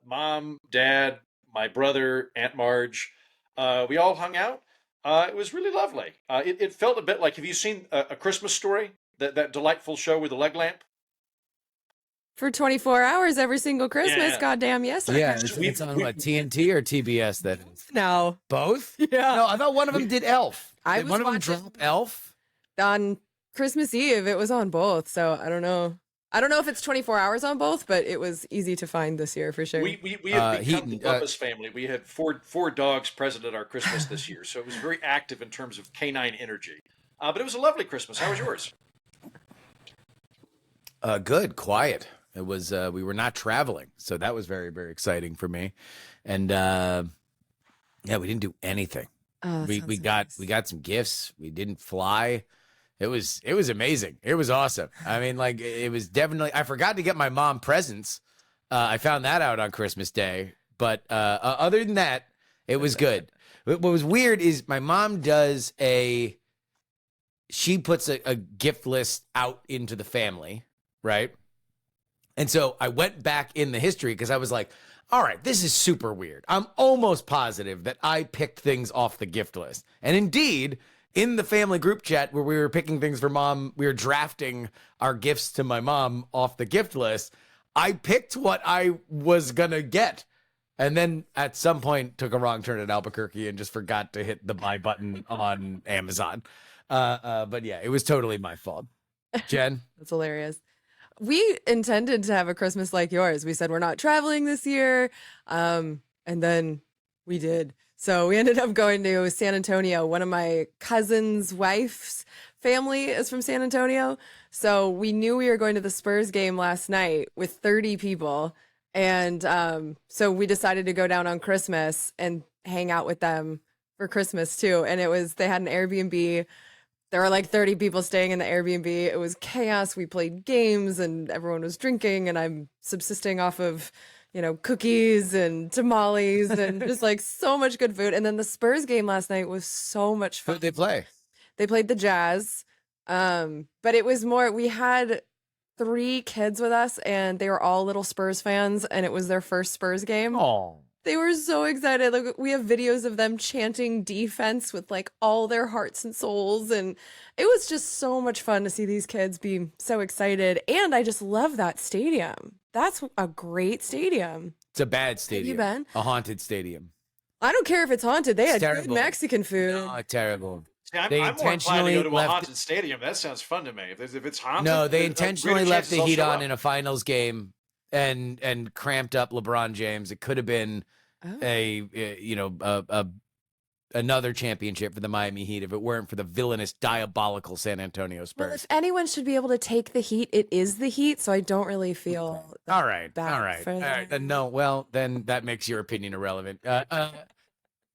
Mom, Dad, my brother, Aunt Marge. We all hung out. It was really lovely. It felt a bit like, have you seen A Christmas Story? That delightful show with the leg lamp? For 24 hours every single Yeah, Christmas. yeah. Goddamn, yes, I Yeah, can. it's on what, TNT or TBS? That is No. both. Yeah. No, I thought one of them did Elf. I Did was one of them watching drop Elf. on Christmas Eve. It was on both, so I don't know. I don't know if it's 24 hours on both, but it was easy to find this year for sure. We have become the Heaton. Bubba's family. We had four dogs present at our Christmas this year, so it was very active in terms of canine energy. But it was a lovely Christmas. How was yours? Good, quiet. It was. We were not traveling, so that was very, very exciting for me. And yeah, we didn't do anything. Oh, that We sounds got nice. we got some gifts. We didn't fly. It was amazing. It was awesome. I mean, like it was definitely. I forgot to get my mom presents. I found that out on Christmas Day. But other than that, it was good. What was weird is my mom does she puts a gift list out into the family, right? And so I went back in the history because I was like, all right, this is super weird. I'm almost positive that I picked things off the gift list. And indeed, in the family group chat where we were picking things for mom, we were drafting our gifts to my mom off the gift list. I picked what I was going to get. And then at some point took a wrong turn at Albuquerque and just forgot to hit the buy button on Amazon. But yeah, it was totally my fault. Jen? That's hilarious. We intended to have a Christmas like yours. We said we're not traveling this year. And then we did. So we ended up going to San Antonio. One of my cousin's wife's family is from San Antonio. So we knew we were going to the Spurs game last night with 30 people. And so we decided to go down on Christmas and hang out with them for Christmas too. And they had an Airbnb. There were like 30 people staying in the Airbnb. It was chaos. We played games and everyone was drinking, and I'm subsisting off of, cookies and tamales and just like so much good food. And then the Spurs game last night was so much Who fun. did they play? They played the Jazz. But it was more, we had 3 kids with us and they were all little Spurs fans, and it was their first Spurs game. Oh. They were so excited. Like, we have videos of them chanting defense with like all their hearts and souls. And it was just so much fun to see these kids be so excited. And I just love that stadium. That's a great stadium. It's a bad stadium. Have you been? A haunted stadium. I don't care if it's haunted. They had good terrible. Mexican food. Oh, terrible. See, I'm They more inclined to intentionally go to a left- haunted stadium. That sounds fun to me. If it's haunted, No, they then, intentionally greater left the chances I'll heat show on up. in a finals game and cramped up LeBron James. It could have been Oh. another championship for the Miami Heat if it weren't for the villainous, diabolical San Antonio Well, Spurs. if anyone should be able to take the heat, it is the Heat. So I don't really feel All right. bad for All right. them. No, well, then that makes your opinion irrelevant.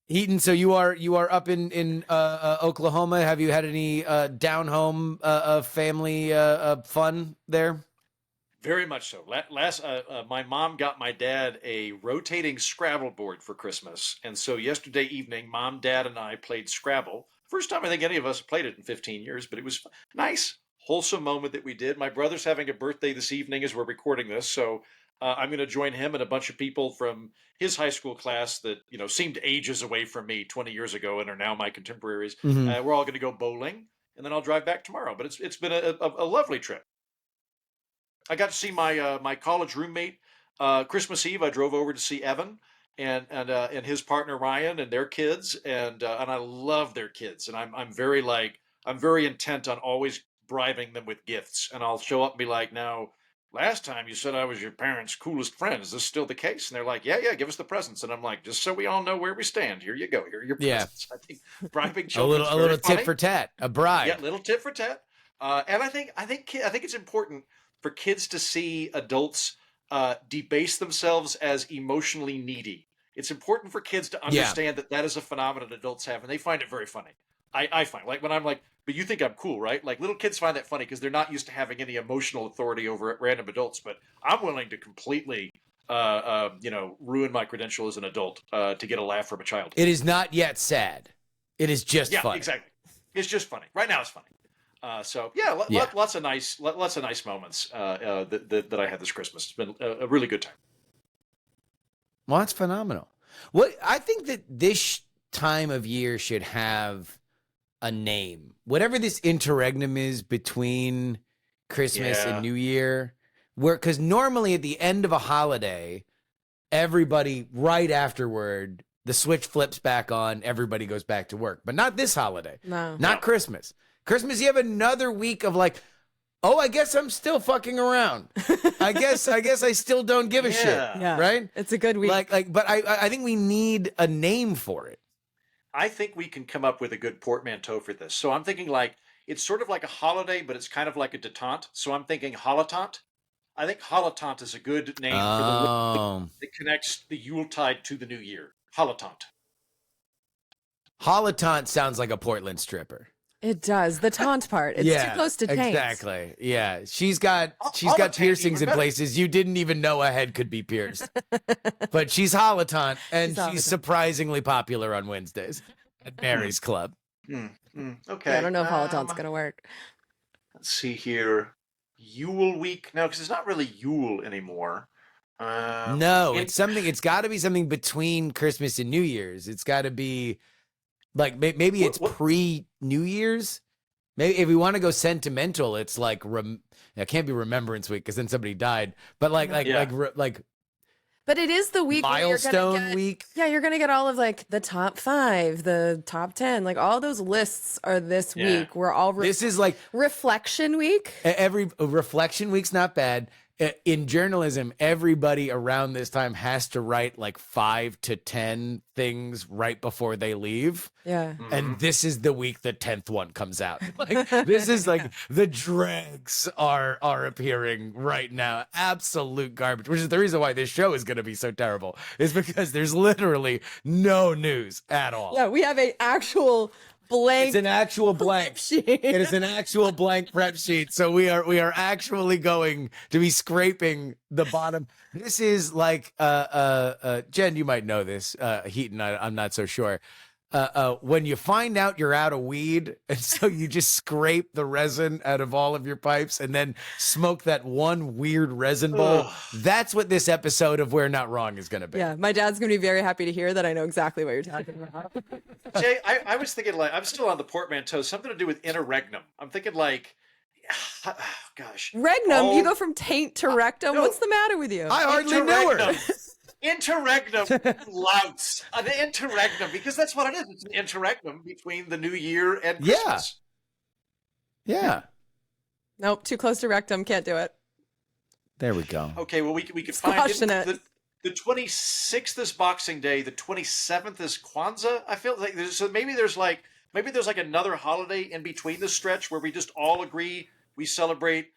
Heaton, so you are up in Oklahoma. Have you had any down home family fun there? Very much so. My mom got my dad a rotating Scrabble board for Christmas, and so yesterday evening, Mom, Dad, and I played Scrabble. First time I think any of us have played it in 15 years, but it was nice, wholesome moment that we did. My brother's having a birthday this evening as we're recording this, so I'm going to join him and a bunch of people from his high school class that seemed ages away from me 20 years ago and are now my contemporaries. Mhm. We're all going to go bowling, and then I'll drive back tomorrow. But it's been a lovely trip. I got to see my college roommate Christmas Eve. I drove over to see Evan and his partner Ryan and their kids, and I love their kids, and I'm very intent on always bribing them with gifts, and I'll show up and be like, now, last time you said I was your parents' coolest friend. Is this still the case? And they're like, yeah, give us the presents, and I'm like, just so we all know where we stand. Here you go. Here are your Yeah. presents. I think bribing A children little tit for tat, a bribe. yeah, little tit for tat. And I think it's important for kids to see adults debase themselves as emotionally needy. It's important for kids to understand that is a phenomenon adults have, and they find it very funny. I find, like, when I'm like, but you think I'm cool, right? Like, little kids find that funny because they're not used to having any emotional authority over random adults. But I'm willing to completely, ruin my credential as an adult to get a laugh from a child. It is not yet sad. It is just Yeah, funny. exactly. It's just funny. Right now, it's funny. Lots of nice moments that I had this Christmas. It's been a really good time. Well, that's phenomenal. What I think that this time of year should have a name. Whatever this interregnum is between Christmas and New Year, because normally at the end of a holiday, everybody right afterward, the switch flips back on, everybody goes back to work. But not this holiday. Not Christmas. Christmas, you have another week of like, oh, I guess I'm still fucking around. I guess I still don't give a shit. Yeah. Right? It's a good week. But I think we need a name for it. I think we can come up with a good portmanteau for this. So I'm thinking like, it's sort of like a holiday, but it's kind of like a detente. So I'm thinking holotant. I think holotant is a good name for the that connects the Yuletide to the New Year. Holotant. Holotant sounds like a Portland stripper. It does. The taunt part. It's too close to taint. Exactly. Yeah. She's got piercings in places you didn't even know a head could be pierced. But she's holotant, and she's surprisingly popular on Wednesdays at Mary's Club. Okay. Yeah, I don't know if holotant's going to work. Let's see here. Yule week. No, because it's not really Yule anymore. No, it's got to be something between Christmas and New Year's. It's got to be like maybe it's pre-New Year's. Maybe if we want to go sentimental, it's like it can't be Remembrance Week because then somebody died. But like But it is the week milestone week. Yeah, you're gonna get all of like the top 5, the top 10, like all those lists are this week. We're all this is like reflection week. Every reflection week's not bad. In journalism, everybody around this time has to write like 5 to 10 things right before they leave. Yeah. And this is the week the 10th one comes out. Like this is like the dregs are appearing right now. Absolute garbage, which is the reason why this show is going to be so terrible, is because there's literally no news at all. Yeah, we have an actual blank. It's an actual blank sheet. It is an actual blank prep sheet. So we are actually going to be scraping the bottom. This is like Jen, you might know this. Heaton, I'm not so sure. When you find out you're out of weed, and so you just scrape the resin out of all of your pipes and then smoke that one weird resin bowl. That's what this episode of We're Not Wrong is going to be. Yeah, my dad's going to be very happy to hear that I know exactly what you're talking about. Jay, I was thinking like, I'm still on the portmanteau, something to do with interregnum. I'm thinking like, gosh. Regnum, you go from taint to rectum. no. What's the matter with you? I hardly knew her. Interregnum, louts. The interregnum, because that's what it is. It's an interregnum between the New Year and Christmas. Yeah. Nope, too close to rectum. Can't do it. There we go. Okay, well, we could find it. The 26th is Boxing Day. The 27th is Kwanzaa. I feel like maybe there's like another holiday in between the stretch where we just all agree we celebrate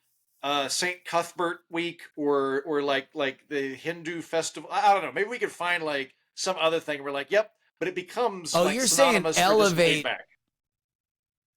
St. Cuthbert week or like the Hindu festival. I don't know. Maybe we could find like some other thing. We're like, yep, but it becomes like you're saying elevate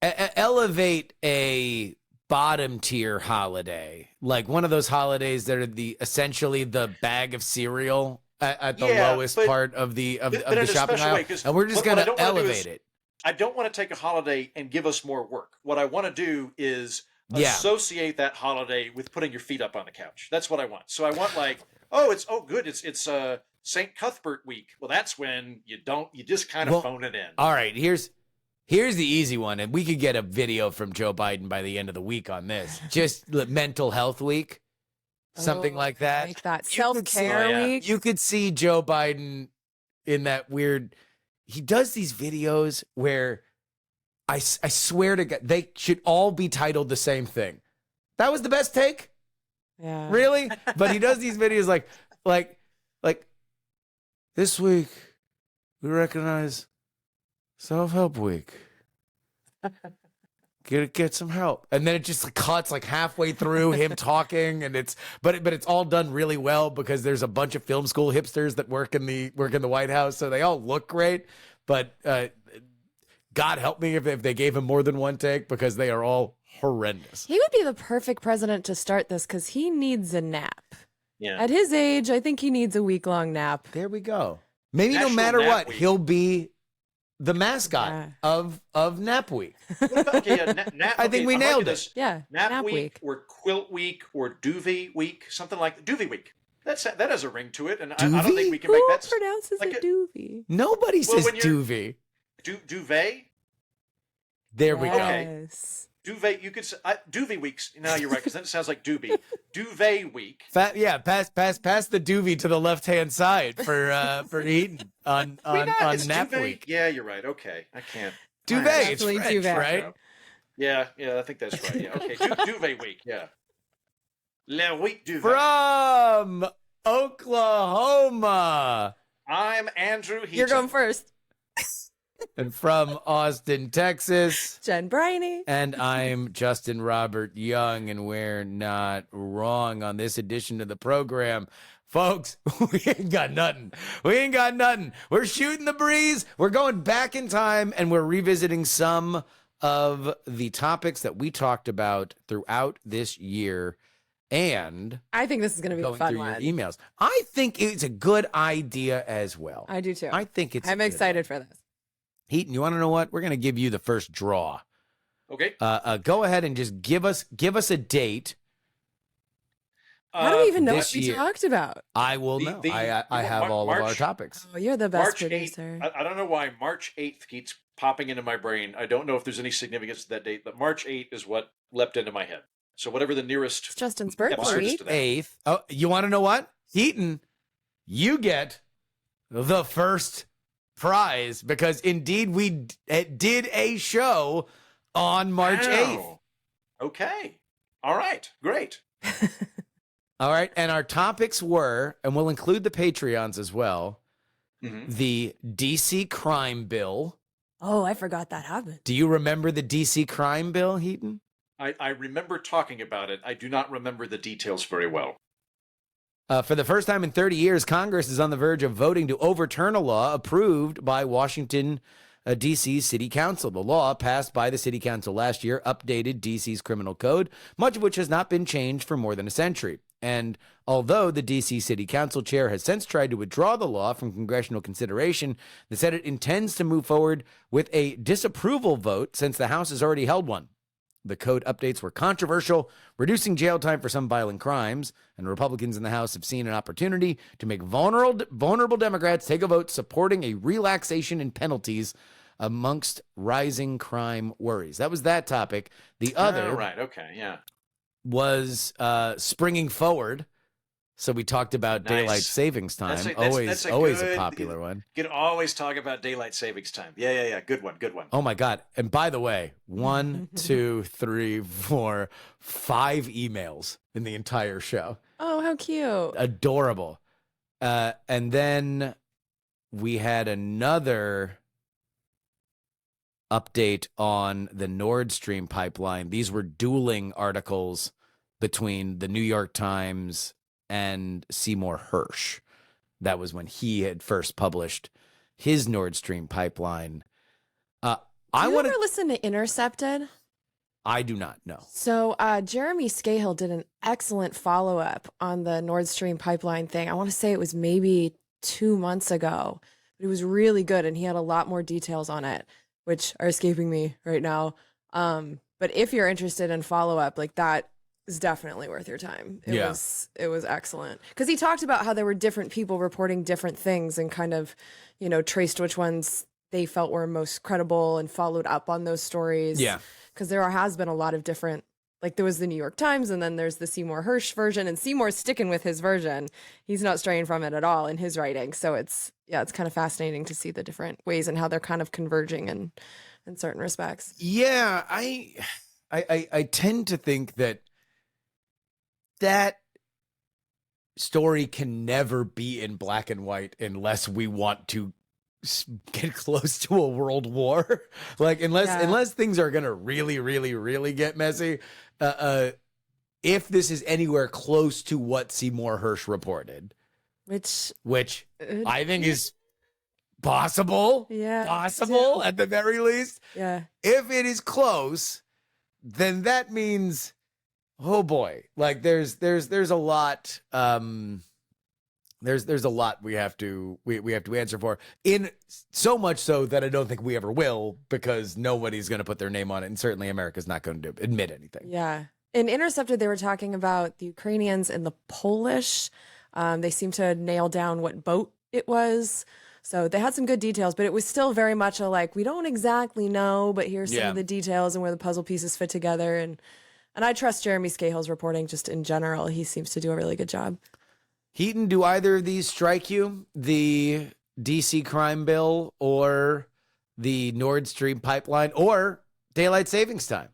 elevate a bottom tier holiday, like one of those holidays that are essentially the bag of cereal at the lowest part of the shopping aisle, and we're just going to elevate it. I don't want to take a holiday and give us more work. What I want to do is associate that holiday with putting your feet up on the couch. That's what I want. So I want like, it's St. Cuthbert week. Well, that's when you just kind of phone it in. All right, here's the easy one, and we could get a video from Joe Biden by the end of the week on this. Just mental health week, something like that. Like that self-care week. You could see Joe Biden in that weird. He does these videos where I swear to God, they should all be titled the same thing. That was the best take? Yeah. Really? But he does these videos like this week we recognize Self-Help Week. Get some help. And then it just cuts like halfway through him talking, and it's all done really well because there's a bunch of film school hipsters that work in the White House, so they all look great. But God help me if they gave him more than one take, because they are all horrendous. He would be the perfect president to start this because he needs a nap. Yeah. At his age, I think he needs a week-long nap. There we go. Maybe National no matter Nap what, Week. he'll be the mascot of Nap Week. I think we nailed it. Yeah. Nap week or quilt week or duvet week, something like Duvet week. that has a ring to it, and I Doovie? don't think we can Who make that pronounces like it doovie? Nobody Well, says when you're- duvet. duvet. There we go. Yes. Duvet, you could say duvet weeks. No, you're right, because then it sounds like doobie. Duvet week. Pass the duvet to the left hand side for eating on It's nap duvet. week. Yeah, you're right. Okay, I can't. Duvet, it's Definitely French, duvet. right? Yeah, I think that's right. Yeah, okay. Duvet week. Yeah. Le week duvet. From Oklahoma I'm Andrew Heaton. You're going first. and from Austin, Texas. Jen Briney. And I'm Justin Robert Young, and we're not wrong on this edition of the program. Folks, we ain't got nothing. We're shooting the breeze. We're going back in time, and we're revisiting some of the topics that we talked about throughout this year. And I think this is going to be a going fun through one. your emails. I think it's a good idea as well. I do too. I think it's. I'm excited for this. Heaton, you want to know what? We're going to give you the first draw. Okay. Go ahead and just give us a date. How do we even know this what we year. talked about? I will know. I have all of our March- topics. Oh, you're the best March producer. 8th. I don't know why March 8th keeps popping into my brain. I don't know if there's any significance to that date, but March 8th is what leapt into my head. So whatever the It's nearest Justin's episode birthday is week. to that. 8th. Oh, you want to know what? Heaton, you get the first prize because indeed we did a show on March 8th. Wow. Okay. All right. Great. All right. And our topics were, and we'll include the Patreons as well, Mhm. the DC crime bill. Oh, I forgot that happened. Do you remember the DC crime bill, Heaton? I remember talking about it. I do not remember the details very well. For the first time in 30 years, Congress is on the verge of voting to overturn a law approved by Washington, D.C. City Council. The law passed by the City Council last year updated D.C.'s criminal code, much of which has not been changed for more than a century. And although the D.C. City Council chair has since tried to withdraw the law from congressional consideration, the Senate intends to move forward with a disapproval vote since the House has already held one. The code updates were controversial, reducing jail time for some violent crimes, and Republicans in the House have seen an opportunity to make vulnerable Democrats take a vote supporting a relaxation in penalties amongst rising crime worries. That was that topic. The other right. Okay. Yeah. was springing forward. So we talked about Nice. daylight savings time. That's a always a good- popular one. You can always talk about daylight savings time. Yeah. Good one. Oh my God. And by the way, 1, 2, 3, 4, 5 emails in the entire show. Oh, how cute. Adorable. And then we had another update on the Nord Stream pipeline. These were dueling articles between the New York Times and Seymour Hersh. That was when he had first published his Nord Stream pipeline. Do you ever listen to Intercepted? I do not know. So Jeremy Scahill did an excellent follow-up on the Nord Stream pipeline thing. I want to say it was maybe 2 months ago. But it was really good, and he had a lot more details on it, which are escaping me right now. But if you're interested in follow-up, like that is definitely worth your time. It was excellent. Because he talked about how there were different people reporting different things and kind of, traced which ones they felt were most credible and followed up on those stories. Yeah. Because there has been a lot of different, like there was the New York Times and then there's the Seymour Hersh version, and Seymour's sticking with his version. He's not straying from it at all in his writing. So it's kind of fascinating to see the different ways and how they're kind of converging in certain respects. Yeah, I tend to think that story can never be in black and white unless we want to get close to a world war. Like unless things are gonna really, really, really get messy. If this is anywhere close to what Seymour Hersh reported, which I think is possible. Yeah, Possible at the very least. Yeah. If it is close, then that means, oh boy, like there's a lot. There's a lot we have to answer for, in so much so that I don't think we ever will, because nobody's going to put their name on it, and certainly America's not going to admit anything. Yeah. In Intercepted, they were talking about the Ukrainians and the Polish They seemed to nail down what boat it was. So they had some good details, but it was still very much a like, we don't exactly know, but here's some Yeah. of the details and where the puzzle pieces fit together. And I trust Jeremy Scahill's reporting just in general. He seems to do a really good job. Heaton, do either of these strike you? The DC crime bill or the Nord Stream pipeline or daylight savings time?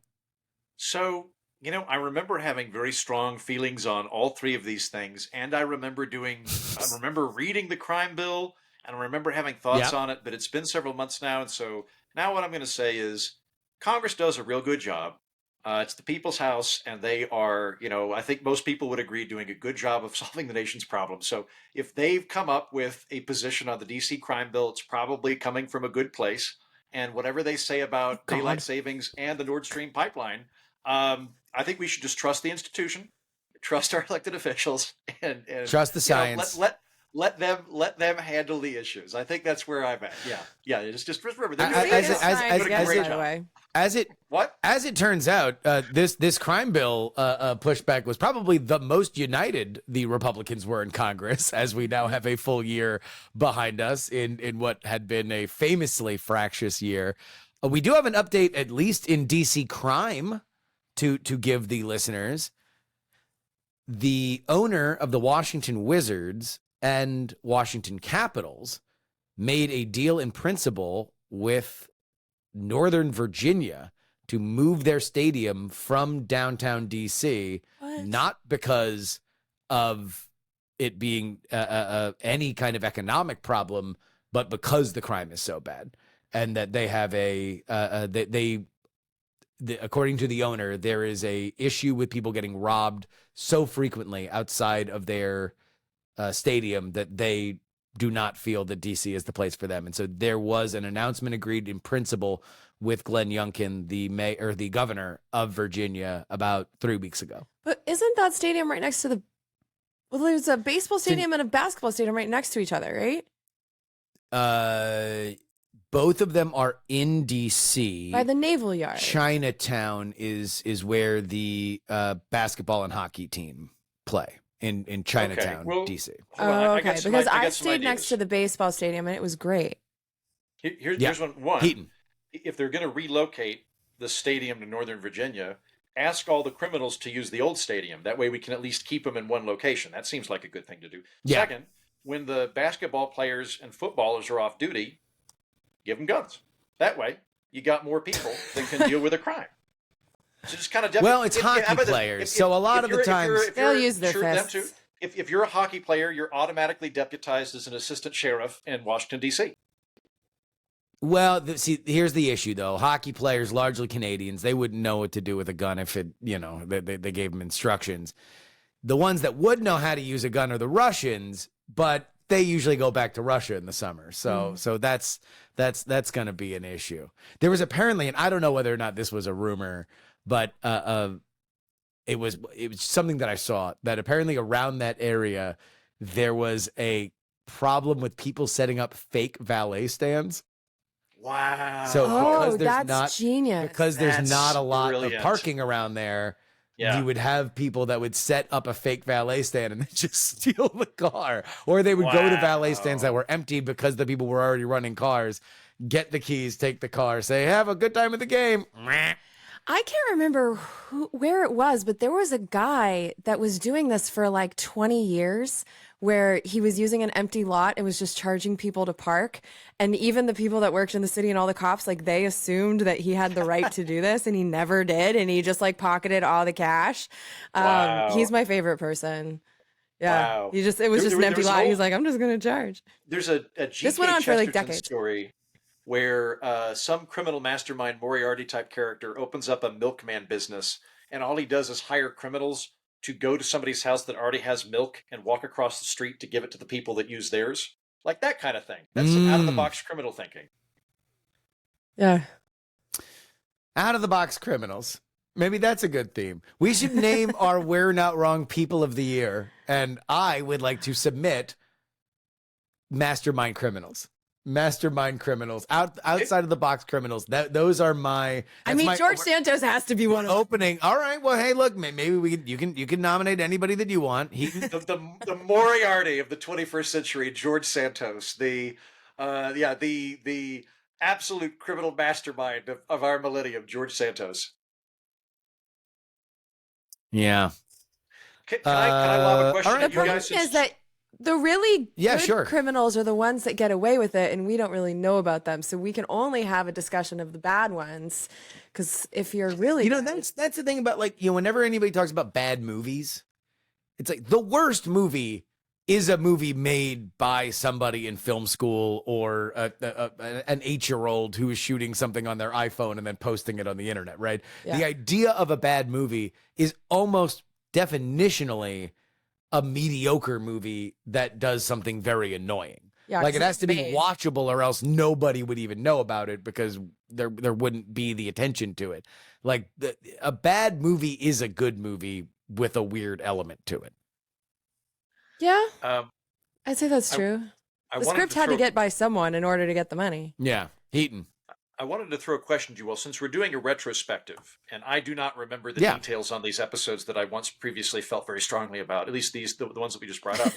So, I remember having very strong feelings on all three of these things, and I remember reading the crime bill, and I remember having thoughts Yeah. on it, but it's been several months now, and so now what I'm going to say is Congress does a real good job. It's the people's house, and they are, I think most people would agree, doing a good job of solving the nation's problems. So if they've come up with a position on the DC crime bill, it's probably coming from a good place. And whatever they say about daylight savings and the Nord Stream pipeline, I think we should just trust the institution, trust our elected officials, and Trust the science. Let them handle the issues. I think that's where I'm at. Yeah. Just remember, As it turns out, this crime bill pushback was probably the most united the Republicans were in Congress, as we now have a full year behind us in what had been a famously fractious year. We do have an update, at least in DC crime, to give the listeners. The owner of the Washington Wizards and Washington Capitals made a deal in principle with Northern Virginia to move their stadium from downtown DC, not because of it being any kind of economic problem, but because the crime is so bad, and that they have according to the owner, there is a issue with people getting robbed so frequently outside of their stadium that they do not feel that DC is the place for them. And so there was an announcement agreed in principle with Glenn Youngkin, the governor of Virginia, about 3 weeks ago. But isn't that stadium right next to there's a baseball stadium and a basketball stadium right next to each other, right? Both of them are in DC. By the Naval Yard. Chinatown is where the basketball and hockey team play. In Chinatown, okay. Well, DC. Okay, because I stayed next to the baseball stadium and it was great. Here's one. Heaton. If they're going to relocate the stadium to Northern Virginia, ask all the criminals to use the old stadium. That way we can at least keep them in one location. That seems like a good thing to do. Yeah. Second, when the basketball players and footballers are off duty, give them guns. That way you got more people that can deal with a crime. So just kind of it's hockey players, so a lot of the times they'll use their fists. If you're a hockey player, you're automatically deputized as an assistant sheriff in Washington, D.C. Well, here's the issue, though. Hockey players, largely Canadians, they wouldn't know what to do with a gun if they gave them instructions. The ones that would know how to use a gun are the Russians, but they usually go back to Russia in the summer. So that's going to be an issue. There was apparently, and I don't know whether or not this was a rumor, but it was something that I saw, that apparently around that area there was a problem with people setting up fake valet stands. Wow. So that's genius. Because there's That's not a lot brilliant. of parking around there, you would have people that would set up a fake valet stand and then just steal the car. Or they would go to valet stands that were empty because the people were already running cars, get the keys, take the car, say, have a good time at the game. I can't remember where it was, but there was a guy that was doing this for like 20 years where he was using an empty lot and was just charging people to park. And even the people that worked in the city and all the cops, like they assumed that he had the right to do this and he never did. And he just like pocketed all the cash. Wow. He's my favorite person. Yeah. Wow. It was just an empty lot. He's like, I'm just going to charge. There's a G.K. This went on for like Chesterton decades. story where some criminal mastermind Moriarty type character opens up a milkman business, and all he does is hire criminals to go to somebody's house that already has milk and walk across the street to give it to the people that use theirs. Like that kind of thing. That's some out of the box criminal thinking. Yeah. Out of the box criminals. Maybe that's a good theme. We should name our We're Not Wrong People of the Year, and I would like to submit Mastermind Criminals. mastermind criminals, outside of the box criminals. Those are my. I mean, George Santos has to be one of them. Opening. All right. Well, hey, look, maybe you can nominate anybody that you want. The Moriarty of the 21st century, George Santos, the absolute criminal mastermind of our millennium, George Santos. Yeah. Can I lob a question all right. at The you problem guys? is that the really good sure. criminals are the ones that get away with it, and we don't really know about them. So we can only have a discussion of the bad ones. Because if you're really, that's the thing about, like, whenever anybody talks about bad movies, it's like the worst movie is a movie made by somebody in film school or an 8-year-old who is shooting something on their iPhone and then posting it on the internet, right? Yeah. The idea of a bad movie is almost definitionally a mediocre movie that does something very annoying. Yeah, like, it 'cause has to be it's made. watchable or else nobody would even know about it because there wouldn't be the attention to it. Like, a bad movie is a good movie with a weird element to it. yeah, Um, I'd say that's true. I The wanted script had to throw- get by someone in order to get the money. Yeah. Heaton. I wanted to throw a question to you all, since we're doing a retrospective, and I do not remember the Yeah. details on these episodes that I once previously felt very strongly about, at least the ones that we just brought up.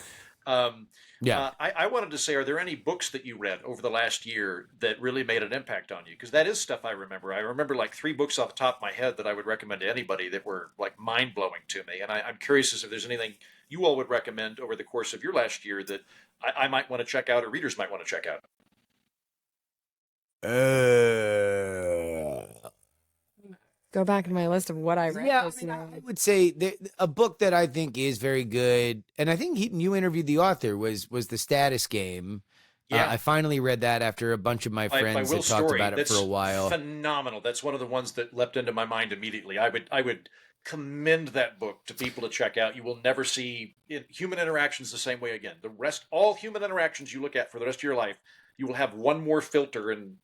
I wanted to say, are there any books that you read over the last year that really made an impact on you? Because that is stuff I remember. I remember like 3 books off the top of my head that I would recommend to anybody that were like mind-blowing to me. And I'm curious as if there's anything you all would recommend over the course of your last year that I might want to check out or readers might want to check out. Go back in my list of what I read. Yeah, this year. I would say a book that I think is very good, and I think Heaton, you interviewed the author, was The Status Game. Yeah. I finally read that after a bunch of my By friends Will had talked Story. about it That's for a while. Phenomenal. That's one of the ones that leapt into my mind immediately. I would commend that book to people to check out. You will never see human interactions the same way again. All human interactions you look at for the rest of your life, you will have one more filter, and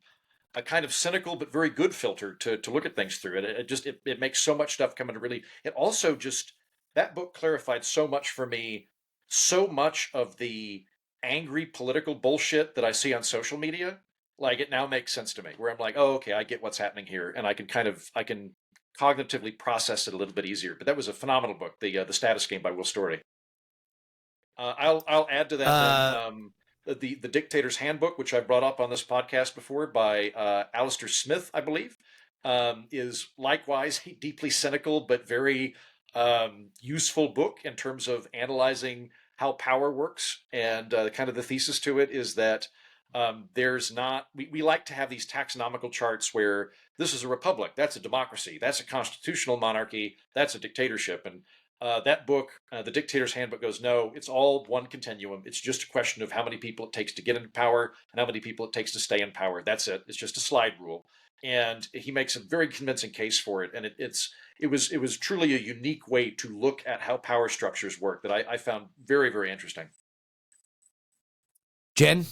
a kind of cynical but very good filter to look at things through. It makes so much stuff come into really. It also just, that book clarified so much for me, so much of the angry political bullshit that I see on social media. Like, it now makes sense to me, where I'm like, oh, okay, I get what's happening here, and I can cognitively process it a little bit easier. But that was a phenomenal book, the Status Game by Will Story. I'll add to that the Dictator's Handbook, which I brought up on this podcast before, by Alistair Smith, I believe, is likewise a deeply cynical but very useful book in terms of analyzing how power works. And kind of the thesis to it is that we like to have these taxonomical charts where this is a republic, that's a democracy, that's a constitutional monarchy, that's a dictatorship. And that book, The Dictator's Handbook, goes, no, it's all one continuum. It's just a question of how many people it takes to get into power and how many people it takes to stay in power. That's it. It's just a slide rule. And he makes a very convincing case for it. And it was truly a unique way to look at how power structures work that I found very, very interesting. Jen?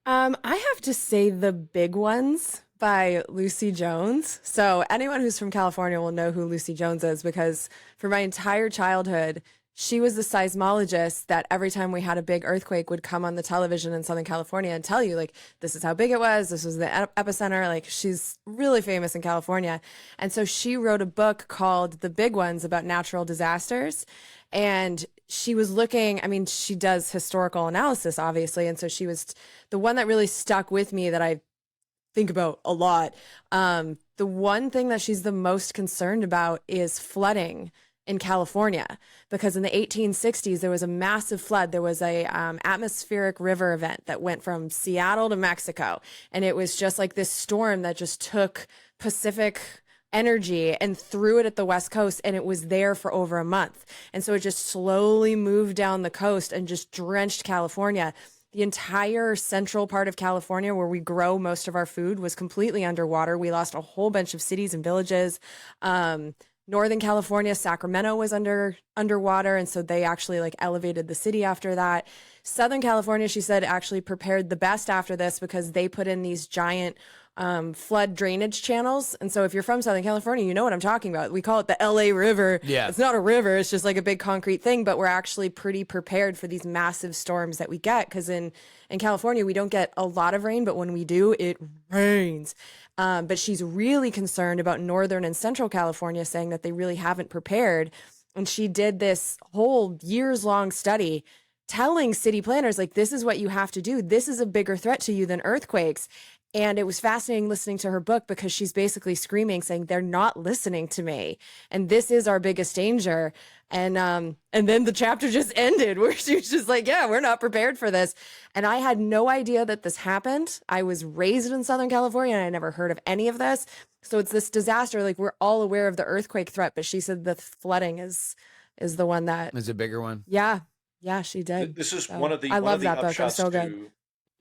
I have to say The Big Ones by Lucy Jones. So anyone who's from California will know who Lucy Jones is, because for my entire childhood, she was the seismologist that every time we had a big earthquake would come on the television in Southern California and tell you, like, this is how big it was. This was the epicenter. Like, she's really famous in California. And so she wrote a book called The Big Ones about natural disasters. And she was looking, I mean, she does historical analysis, obviously. And so she was the one that really stuck with me that I think about a lot. The one thing that she's the most concerned about is flooding in California, because in the 1860s, there was a massive flood. There was a atmospheric river event that went from Seattle to Mexico. And it was just like this storm that just took Pacific energy and threw it at the West Coast, and it was there for over a month. And so it just slowly moved down the coast and just drenched California. The entire central part of California, where we grow most of our food, was completely underwater. We lost a whole bunch of cities and villages. Northern California, Sacramento was underwater, and so they actually like elevated the city after that. Southern California, she said, actually prepared the best after this because they put in these giant flood drainage channels. And so if you're from Southern California, you know what I'm talking about. We call it the LA River. Yeah. It's not a river. It's just like a big concrete thing, but we're actually pretty prepared for these massive storms that we get. Cause in California, we don't get a lot of rain, but when we do, it rains. But she's really concerned about Northern and Central California, saying that they really haven't prepared. And she did this whole years-long study telling city planners, like, this is what you have to do. This is a bigger threat to you than earthquakes. And it was fascinating listening to her book because she's basically screaming, saying, they're not listening to me. And this is our biggest danger. And then the chapter just ended where she was just like, yeah, we're not prepared for this. And I had no idea that this happened. I was raised in Southern California and I never heard of any of this. So it's this disaster. Like, we're all aware of the earthquake threat, but she said the flooding is the one that Is a bigger one. Yeah, she did. This is So, one of the I one love of the that book. It was upshots so good. to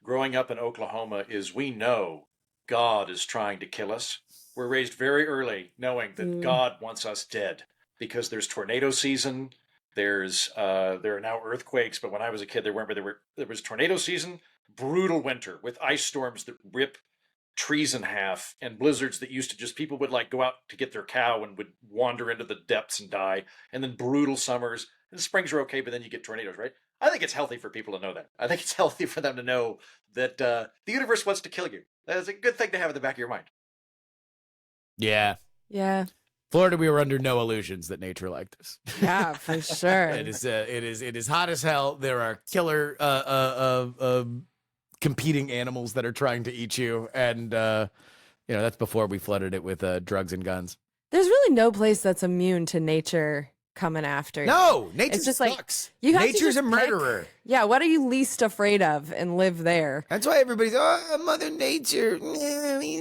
growing up in Oklahoma is we know God is trying to kill us. We're raised very early knowing that God wants us dead because there's tornado season. There are now earthquakes, but when I was a kid, there was tornado season, brutal winter with ice storms that rip trees in half, and blizzards that used to just people would like go out to get their cow and would wander into the depths and die, and then brutal summers. And springs are okay, but then you get tornadoes, right? I think it's healthy for people to know that. I think it's healthy for them to know that the universe wants to kill you. That's a good thing to have in the back of your mind. Yeah. Yeah. Florida, we were under no illusions that nature liked us. Yeah, for sure. It is hot as hell. There are killer competing animals that are trying to eat you, and that's before we flooded it with drugs and guns. There's really no place that's immune to nature coming after you. No, nature It's just sucks. Like, you have Nature's to a just murderer. pick, yeah, what are you least afraid of and live there? That's why everybody's, Mother Nature,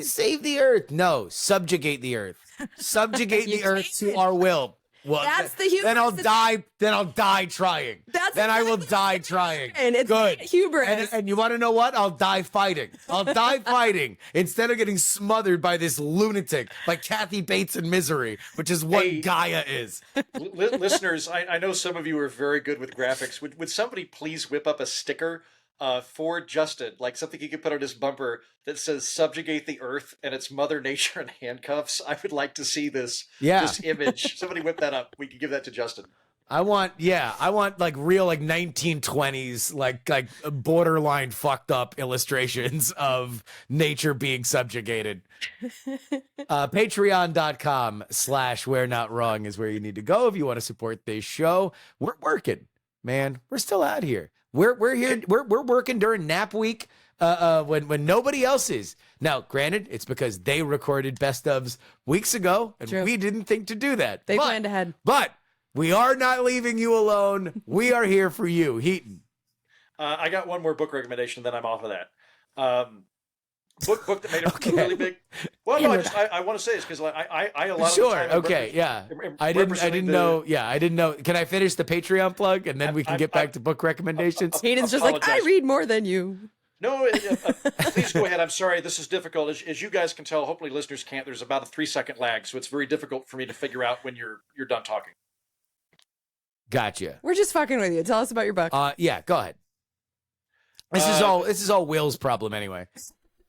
save the earth. No, subjugate the earth. Subjugate the earth to our will. Well, that's the hubris. Then I'll die. Then I'll die trying. Then I will die trying. And it's good hubris. And you want to know what? I'll die fighting. I'll die fighting instead of getting smothered by this lunatic like Kathy Bates in Misery, which is what Gaia is. Listeners, I know some of you are very good with graphics. Would somebody please whip up a sticker for Justin, like something he could put on his bumper that says "Subjugate the Earth" and it's Mother Nature in handcuffs? I would like to see this image. Somebody whip that up. We could give that to Justin. I want like real like 1920s like borderline fucked up illustrations of nature being subjugated. Patreon.com/We're Not Wrong is where you need to go if you want to support this show. We're working, man. We're still out here. We're here. We're working during nap week when nobody else is. Now, granted, it's because they recorded best ofs weeks ago, and we didn't think to do that. They planned ahead. But we are not leaving you alone. We are here for you, Heaton. I got one more book recommendation, then I'm off of that. Book that made it really big. Well, no, I want to say this because I a lot of the time I didn't know. Yeah, I didn't know. Can I finish the Patreon plug and then we can get back to book recommendations? Hayden's just like, I read more than you. No, please go ahead. I'm sorry. This is difficult. As you guys can tell, hopefully listeners can't. There's about a 3-second lag, so it's very difficult for me to figure out when you're done talking. Gotcha. We're just fucking with you. Tell us about your book. Yeah, go ahead. This is all Will's problem anyway.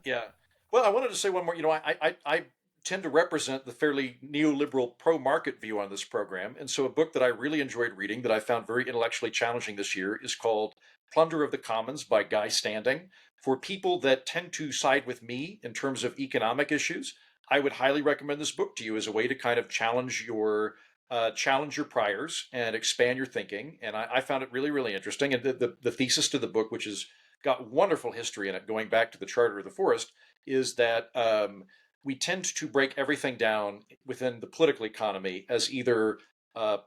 Yeah. Well, I wanted to say one more. I tend to represent the fairly neoliberal pro-market view on this program. And so a book that I really enjoyed reading that I found very intellectually challenging this year is called Plunder of the Commons by Guy Standing. For people that tend to side with me in terms of economic issues, I would highly recommend this book to you as a way to kind of challenge your priors and expand your thinking. And I found it really, really interesting. And the thesis to the book, which has got wonderful history in it, going back to the Charter of the Forest, is that we tend to break everything down within the political economy as either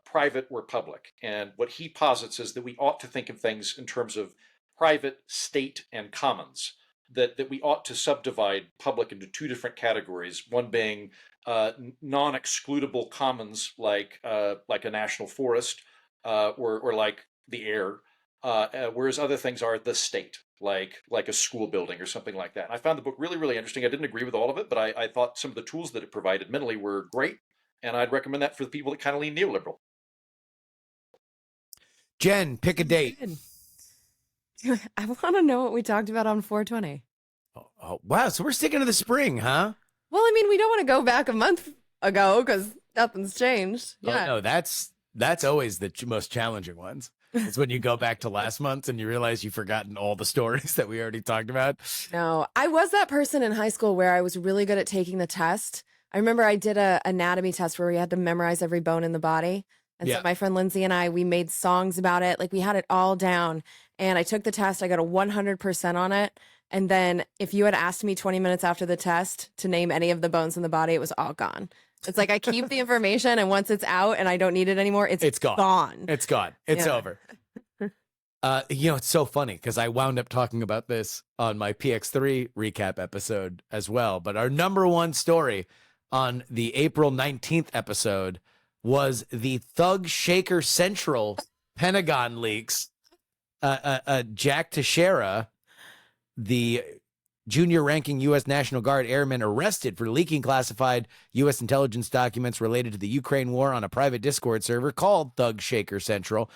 private or public. And what he posits is that we ought to think of things in terms of private, state, and commons, that we ought to subdivide public into two different categories, one being non-excludable commons like a national forest or like the air, whereas other things are the state, like a school building or something like that. And I found the book really, really interesting. I didn't agree with all of it, but I thought some of the tools that it provided mentally were great, and I'd recommend that for the people that kind of lean neoliberal. Jen, pick a date. I want to know what we talked about on 420. Oh, wow. So we're sticking to the spring, huh? Well, I mean, we don't want to go back a month ago because nothing's changed. Oh, Yeah. no, that's always the most challenging ones. It's when you go back to last month and you realize you've forgotten all the stories that we already talked about. No, I was that person in high school where I was really good at taking the test. I remember I did a anatomy test where we had to memorize every bone in the body. And Yeah. so my friend Lindsay and I, we made songs about it. Like we had it all down. And I took the test. I got a 100% on it. And then if you had asked me 20 minutes after the test to name any of the bones in the body, it was all gone. It's like I keep the information, and once it's out and I don't need it anymore, it's gone. It's gone. It's Yeah. over. It's so funny because I wound up talking about this on my PX3 recap episode as well. But our number one story on the April 19th episode was the Thug Shaker Central Pentagon leaks. Jack Teixeira, the junior ranking U.S. National Guard airman arrested for leaking classified U.S. intelligence documents related to the Ukraine war on a private Discord server called Thug Shaker Central.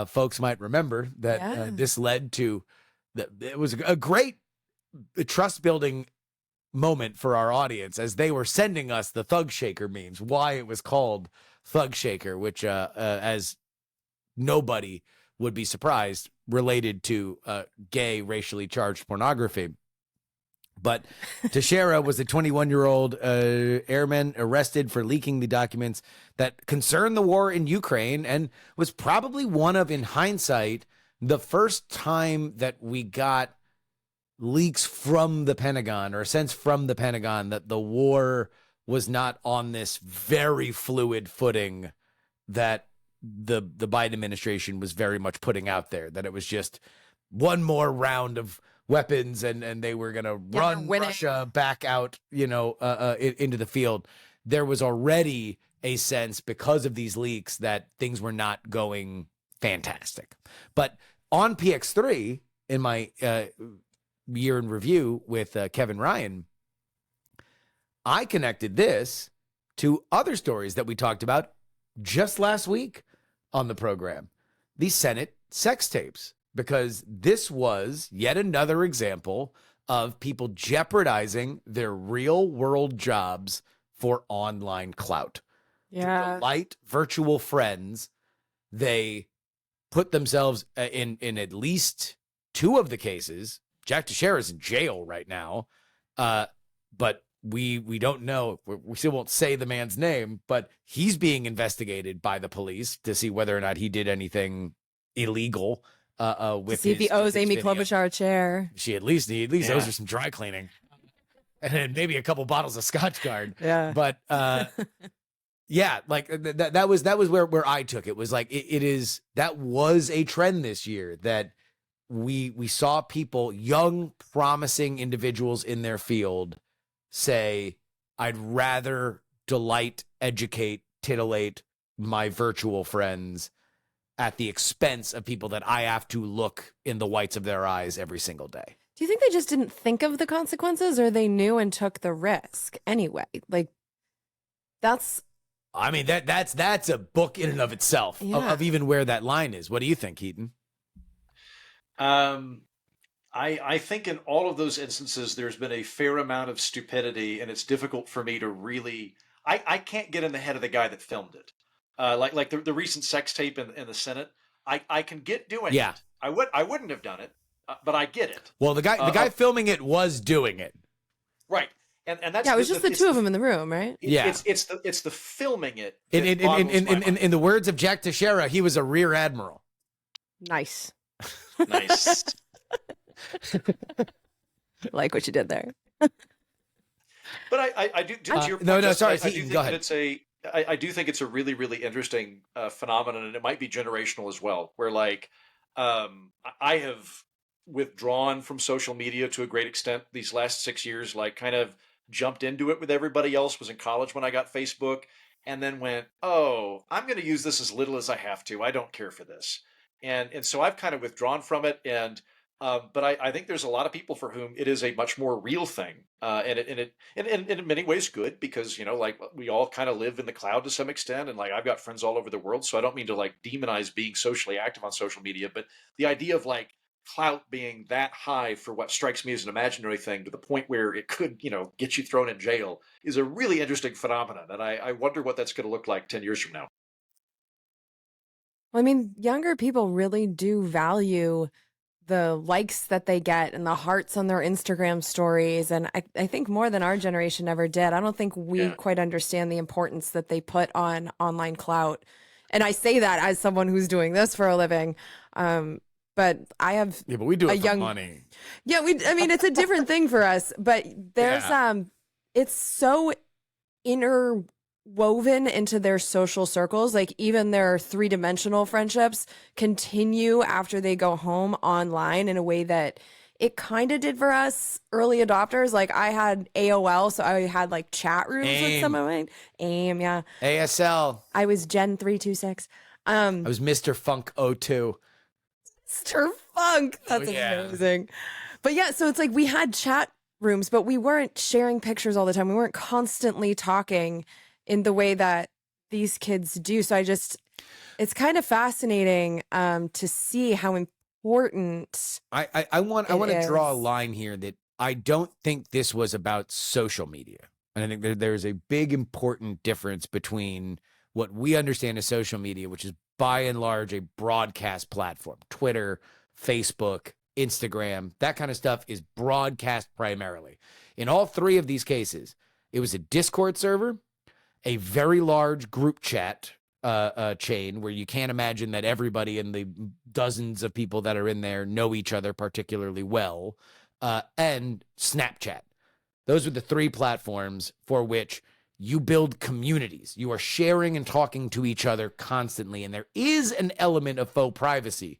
Folks might remember that this led to, it was a great trust building moment for our audience as they were sending us the Thug Shaker memes, why it was called Thug Shaker, which as nobody would be surprised, related to gay racially charged pornography. But Teixeira was a 21-year-old airman arrested for leaking the documents that concern the war in Ukraine and was probably one of, in hindsight, the first time that we got leaks from the Pentagon, or a sense from the Pentagon that the war was not on this very fluid footing that the Biden administration was very much putting out there, that it was just one more round of weapons and they were going to run Russia back out, into the field. There was already a sense, because of these leaks, that things were not going fantastic. But on PX3, in my year in review with Kevin Ryan, I connected this to other stories that we talked about just last week on the program, the Senate sex tapes, because this was yet another example of people jeopardizing their real world jobs for online clout. Yeah. To delight virtual friends, they put themselves in at least two of the cases. Jack Teixeira is in jail right now, but we don't know. We still won't say the man's name, but he's being investigated by the police to see whether or not he did anything illegal. With see if he owes Amy video. Klobuchar a chair. He at least owes her some dry cleaning, and then maybe a couple bottles of Scotch Guard. Yeah, but yeah, like that was where I took it. Was like that was a trend this year that we saw people, young, promising individuals in their field, say, I'd rather delight, educate, titillate my virtual friends at the expense of people that I have to look in the whites of their eyes every single day. Do you think they just didn't think of the consequences, or they knew and took the risk anyway? Like, that's a book in and of itself, of even where that line is. What do you think, Heaton? I think in all of those instances, there's been a fair amount of stupidity, and it's difficult for me to really, I can't get in the head of the guy that filmed it. Like the recent sex tape in the Senate, I can get doing it. I wouldn't have done it, but I get it. Well, the guy filming it was doing it. Right. And that's, it was just the two of them in the room, right? It's the filming it. In the words of Jack Teixeira, he was a rear admiral. Nice. Nice. Like what you did there. But I do. To your point, no, Justin, sorry. Go ahead. I do think it's a really, really interesting phenomenon, and it might be generational as well, where like I have withdrawn from social media to a great extent these last 6 years, like kind of jumped into it with everybody else, was in college when I got Facebook, and then went, oh, I'm going to use this as little as I have to. I don't care for this. And so I've kind of withdrawn from it. And but I think there's a lot of people for whom it is a much more real thing, and in many ways good, because like we all kind of live in the cloud to some extent, and like I've got friends all over the world, so I don't mean to like demonize being socially active on social media, but the idea of like clout being that high for what strikes me as an imaginary thing to the point where it could, get you thrown in jail is a really interesting phenomenon. And I wonder what that's going to look like 10 years from now. Well, I mean, younger people really do value the likes that they get and the hearts on their Instagram stories. And I think more than our generation ever did. I don't think we quite understand the importance that they put on online clout. And I say that as someone who's doing this for a living. But I have but we do it for money. Yeah, I mean, it's a different thing for us. But there's it's so interwoven into their social circles. Like even their three-dimensional friendships continue after they go home online in a way that it kind of did for us early adopters. Like I had AOL, so I had like chat rooms with some of my AIM, yeah. ASL. I was Gen 326. I was Mr. Funk 02. Mr. Funk. That's amazing. But yeah, so it's like we had chat rooms, but we weren't sharing pictures all the time. We weren't constantly talking in the way that these kids do. So it's kind of fascinating to see how important I want to draw a line here that I don't think this was about social media. And I think there's a big important difference between what we understand as social media, which is by and large a broadcast platform. Twitter, Facebook, Instagram, that kind of stuff is broadcast primarily. In all three of these cases, it was a Discord server, a very large group chat chain where you can't imagine that everybody and the dozens of people that are in there know each other particularly well, and Snapchat. Those were the three platforms for which you build communities. You are sharing and talking to each other constantly, and there is an element of faux privacy.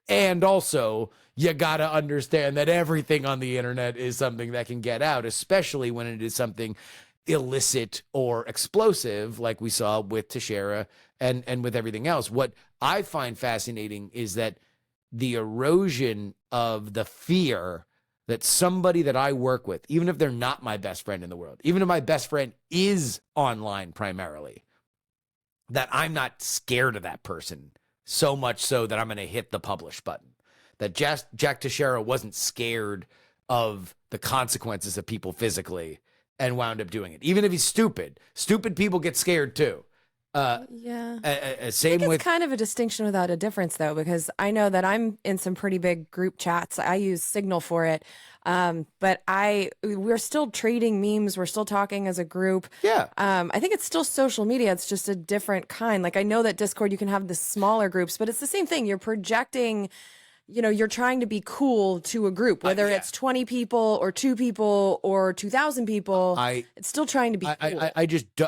And also, you got to understand that everything on the internet is something that can get out, especially when it is something illicit or explosive, like we saw with Teixeira and with everything else. What I find fascinating is that the erosion of the fear that somebody that I work with, even if they're not my best friend in the world, even if my best friend is online primarily, that I'm not scared of that person so much so that I'm going to hit the publish button. That Jack Teixeira wasn't scared of the consequences of people physically and wound up doing it. Even if he's stupid. Stupid people get scared too. Same with kind of a distinction without a difference though, because I know that I'm in some pretty big group chats. I use Signal for it. But we're still trading memes. We're still talking as a group. Yeah. I think it's still social media. It's just a different kind. Like I know that Discord, you can have the smaller groups, but it's the same thing. You're projecting, you're trying to be cool to a group, whether it's 20 people or 2 people or 2,000 people. It's still trying to be cool.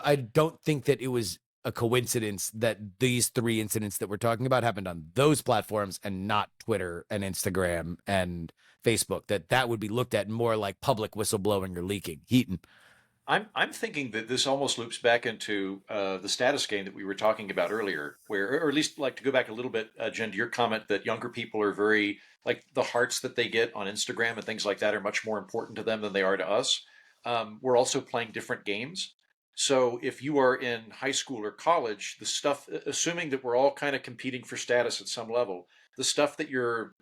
I don't think that it was a coincidence that these three incidents that we're talking about happened on those platforms and not Twitter and Instagram and Facebook, that would be looked at more like public whistleblowing or leaking. Heaton. I'm thinking that this almost loops back into the status game that we were talking about earlier, or at least like to go back a little bit, Jen, to your comment that younger people are very, like the hearts that they get on Instagram and things like that are much more important to them than they are to us. We're also playing different games. So if you are in high school or college, the stuff, assuming that we're all kind of competing for status at some level, the stuff that you're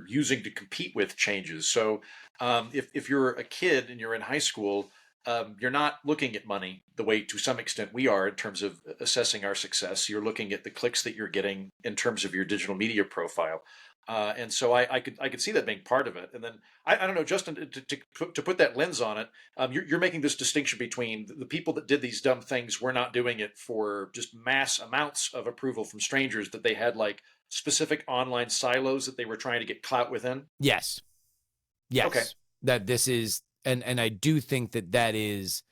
using to compete with changes. So if you're a kid and you're in high school, you're not looking at money the way to some extent we are in terms of assessing our success. You're looking at the clicks that you're getting in terms of your digital media profile. And so I could see that being part of it. And then I don't know, Justin, to put that lens on it, you're making this distinction between the people that did these dumb things were not doing it for just mass amounts of approval from strangers, that they had like specific online silos that they were trying to get clout within. Yes. Okay. That this is, and I do think that is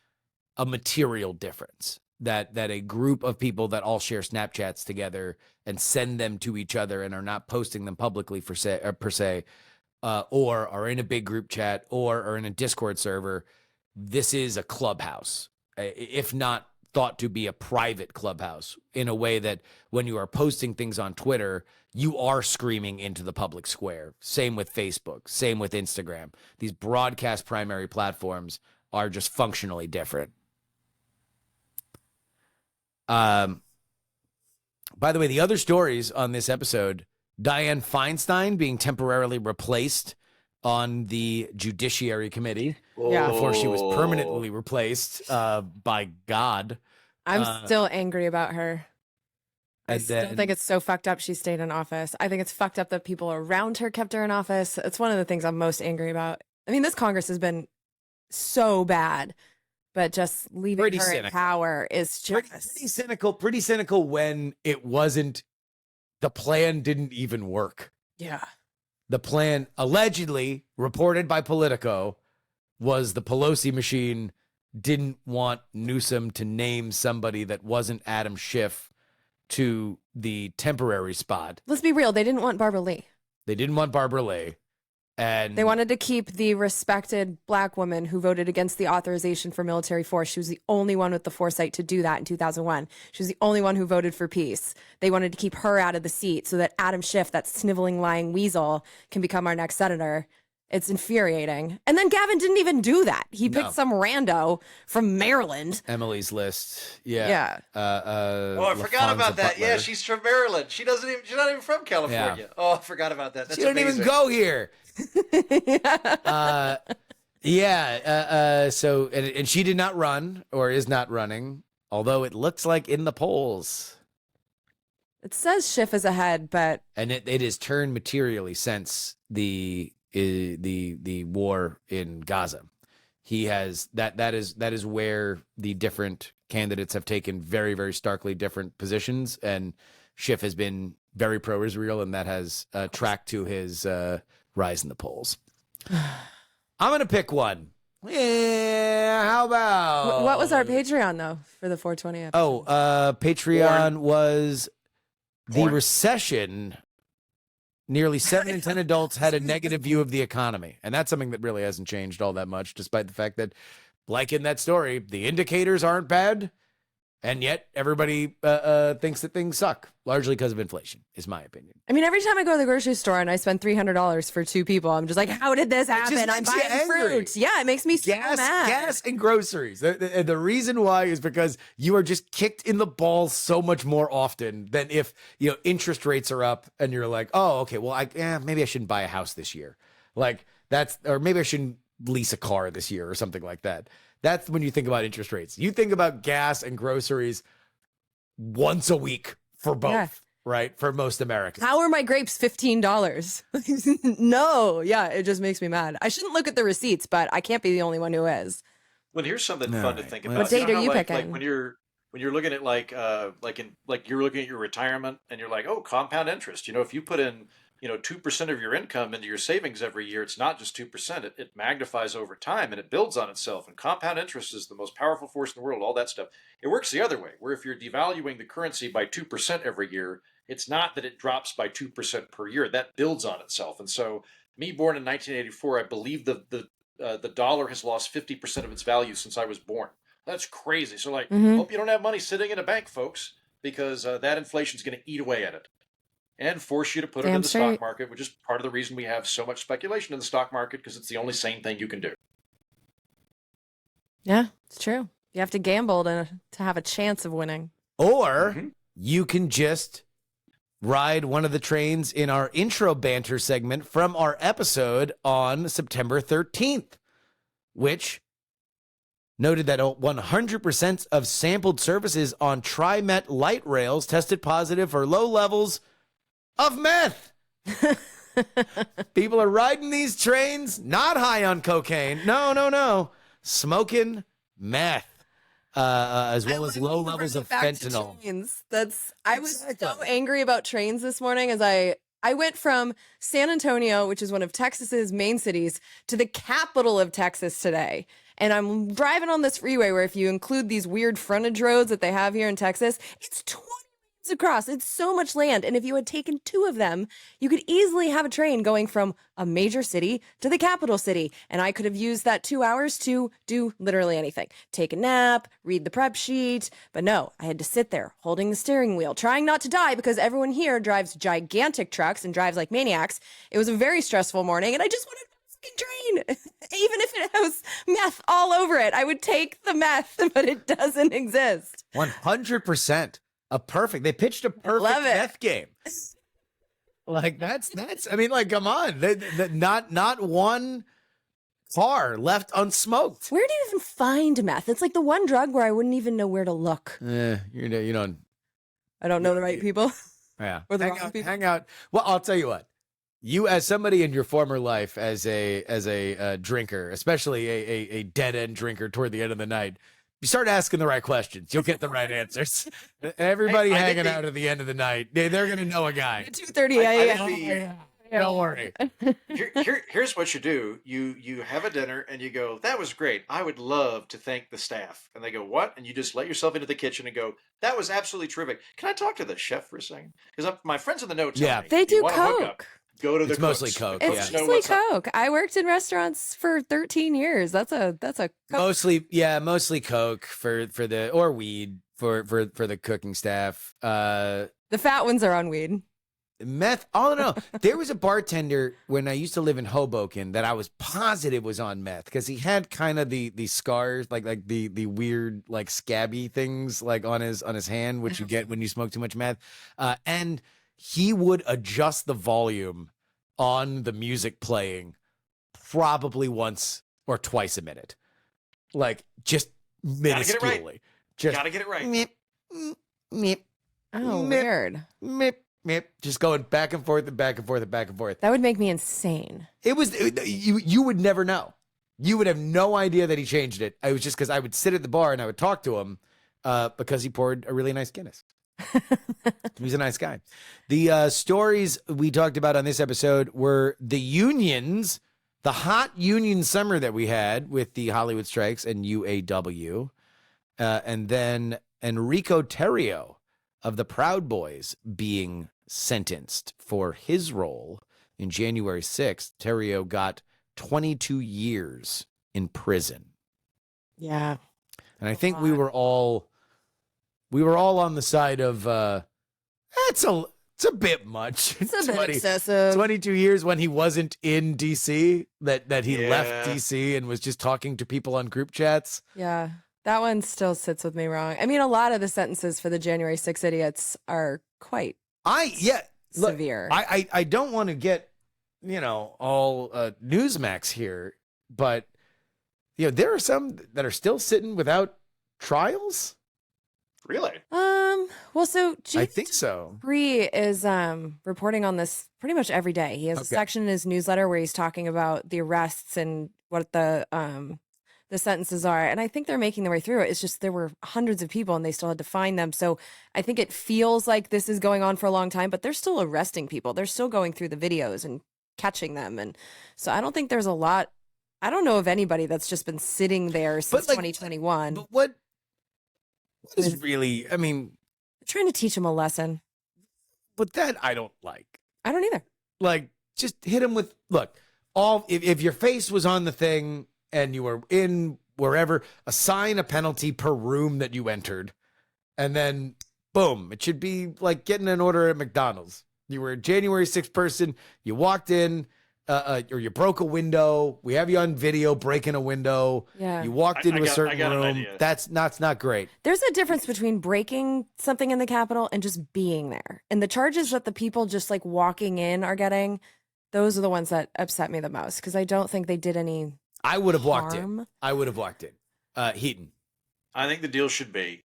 a material difference. That a group of people that all share Snapchats together and send them to each other and are not posting them publicly per se, or are in a big group chat or are in a Discord server, this is a clubhouse, if not thought to be a private clubhouse, in a way that when you are posting things on Twitter, you are screaming into the public square. Same with Facebook, same with Instagram. These broadcast primary platforms are just functionally different. By the way, the other stories on this episode Dianne Feinstein being temporarily replaced on the Judiciary Committee Yeah. before she was permanently replaced by God. I'm still angry about her. I And still then- think it's so fucked up she stayed in office. I think it's fucked up that people around her kept her in office. It's one of the things I'm most angry about. I mean, this Congress has been so bad, but just leaving Pretty her in cynical. power is just Pretty cynical when it wasn't, the plan didn't even work. yeah. The plan, allegedly reported by Politico, was the Pelosi machine didn't want Newsom to name somebody that wasn't Adam Schiff to the temporary spot. Let's be real. They didn't want Barbara Lee. They didn't want Barbara Lee. And They wanted to keep the respected black woman who voted against the authorization for military force. She was the only one with the foresight to do that in 2001. She was the only one who voted for peace. They wanted to keep her out of the seat so that Adam Schiff, that sniveling, lying weasel, can become our next senator. It's infuriating. And then Gavin didn't even do that. He picked No. some rando from Maryland. Emily's List. Yeah. Yeah. Oh, I forgot LaFonza about that. Yeah, Butler. she's from Maryland. She's not even from California. Yeah. Oh, I forgot about that. That's She didn't amazing. even go here. So and she did not run, or is not running, although it looks like in the polls. It says Schiff is ahead, but And it has turned materially since the war in Gaza. He has that is where the different candidates have taken very, very starkly different positions, and Schiff has been very pro-Israel, and that has tracked to his rise in the polls. I'm gonna pick one. Yeah, how about what was our Patreon, though, for the 420 episode? Oh, Patreon was the Porn. recession. Nearly 7 in 10 adults had a negative view of the economy. And that's something that really hasn't changed all that much, despite the fact that, like in that story, the indicators aren't bad. And yet everybody thinks that things suck, largely because of inflation, is my opinion. I mean, every time I go to the grocery store and I spend $300 for two people, I'm just like, how did this just happen? I'm makes you buying angry. fruit. Yeah, it makes me so mad. Gas and groceries. The reason why is because you are just kicked in the balls so much more often than if, interest rates are up and you're like, oh, okay, well, maybe I shouldn't buy a house this year. Like or maybe I shouldn't lease a car this year or something like that. That's when you think about interest rates. You think about gas and groceries once a week for both, Yeah. right? For most Americans. How are my grapes $15? No, yeah, it just makes me mad. I shouldn't look at the receipts, but I can't be the only one who is. Well, here's something All fun to right. think Well, about. What date know are how, you like, picking? when you're looking at you're looking at your retirement and you're like, oh, compound interest. If you put in 2% of your income into your savings every year, it's not just 2%. It magnifies over time and it builds on itself. And compound interest is the most powerful force in the world. All that stuff. It works the other way, where if you're devaluing the currency by 2% every year, it's not that it drops by 2% per year. That builds on itself. And so, me born in 1984, I believe the dollar has lost 50% of its value since I was born. That's crazy. So, hope you don't have money sitting in a bank, folks, because that inflation is going to eat away at it and force you to put it Damn in the straight. stock market, which is part of the reason we have so much speculation in the stock market, because it's the only sane thing you can do. Yeah, it's true. You have to gamble to have a chance of winning. Or Mhm. you can just ride one of the trains in our intro banter segment from our episode on September 13th, which noted that 100% of sampled services on TriMet light rails tested positive for low levels of meth. People are riding these trains, not high on cocaine. No. Smoking meth. As well as low levels of fentanyl. Trains. I was Exactly. so angry about trains this morning as I went from San Antonio, which is one of Texas's main cities, to the capital of Texas today. And I'm driving on this freeway where if you include these weird frontage roads that they have here in Texas, it's 20 miles across. It's so much land. And if you had taken two of them, you could easily have a train going from a major city to the capital city. And I could have used that 2 hours to do literally anything. Take a nap, read the prep sheet. But no, I had to sit there holding the steering wheel, trying not to die because everyone here drives gigantic trucks and drives like maniacs. It was a very stressful morning and I just wanted a fucking train. Even if it has meth all over it, I would take the meth, but it doesn't exist. 100%. They pitched a perfect Love it. meth game. Like that's. I mean, like, come on, not one car left unsmoked. Where do you even find meth? It's like the one drug where I wouldn't even know where to look. You don't. I don't know the right people. Yeah. Or the wrong people. Hang out. Well, I'll tell you what. You, as somebody in your former life, as a drinker, especially a dead end drinker toward the end of the night, you start asking the right questions. You'll get the right answers. Everybody hanging out at the end of the night, they're gonna know a guy. 2:30 a.m. Don't worry. Here's what you do. You have a dinner and you go, that was great. I would love to thank the staff. And they go, what? And you just let yourself into the kitchen and go, that was absolutely terrific. Can I talk to the chef for a second? Because my friends in the know tell me, They do you wanna hook Coke. up, go to the It's mostly cooks. Coke, The yeah. cooks It's know mostly what's up. Coke. I worked in restaurants for 13 years. That's a Coke. Mostly Coke for the or weed for the cooking staff. The fat ones are on weed. Meth. Oh no, there was a bartender when I used to live in Hoboken that I was positive was on meth because he had kind of the scars, like the weird like scabby things like on his hand, which you get when you smoke too much meth, and he would adjust the volume on the music playing probably once or twice a minute, like just minusculely. Just Gotta get it right. Meep, meep, Oh, Meh. weird. meep, meep, just going back and forth and back and forth and back and forth. That would make me insane. You would never know. You would have no idea that he changed it. I was just because I would sit at the bar and I would talk to him because he poured a really nice Guinness. He's a nice guy. The stories we talked about on this episode were the unions, the hot union summer that we had with the Hollywood strikes and UAW, and then Enrico Terrio of the Proud Boys being sentenced for his role in January 6th. Terrio got 22 years in prison. Yeah. And I think we were all on the side of it's a bit much. It's a bit excessive. 22 years when he wasn't in DC, that he Yeah. left DC and was just talking to people on group chats. Yeah. That one still sits with me wrong. I mean, a lot of the sentences for the January 6 idiots are quite Look, severe. I don't want to get, all Newsmax here, but there are some that are still sitting without trials. Really? Well, so I think so. Bree is reporting on this pretty much every day. He has a section in his newsletter where he's talking about the arrests and what the sentences are. And I think they're making their way through it. It's just there were hundreds of people and they still had to find them. So I think it feels like this is going on for a long time, but they're still arresting people. They're still going through the videos and catching them. And so I don't think there's a lot. I don't know of anybody that's just been sitting there since 2021. But what is really, Trying to teach him a lesson. but that I don't like. I don't either. Like, just hit him with, look, if your face was on the thing and you were in wherever, assign a penalty per room that you entered. And then, boom, it should be like getting an order at McDonald's. You were a January 6th person, you walked in, or you broke a window. We have you on video breaking a window. Yeah. You walked into a certain an room. idea. That's not great. There's a difference between breaking something in the Capitol and just being there. And the charges that the people just like walking in are getting, those are the ones that upset me the most because I don't think they did any I would have walked in. harm. I would have walked in. Heaton. I think the deal should be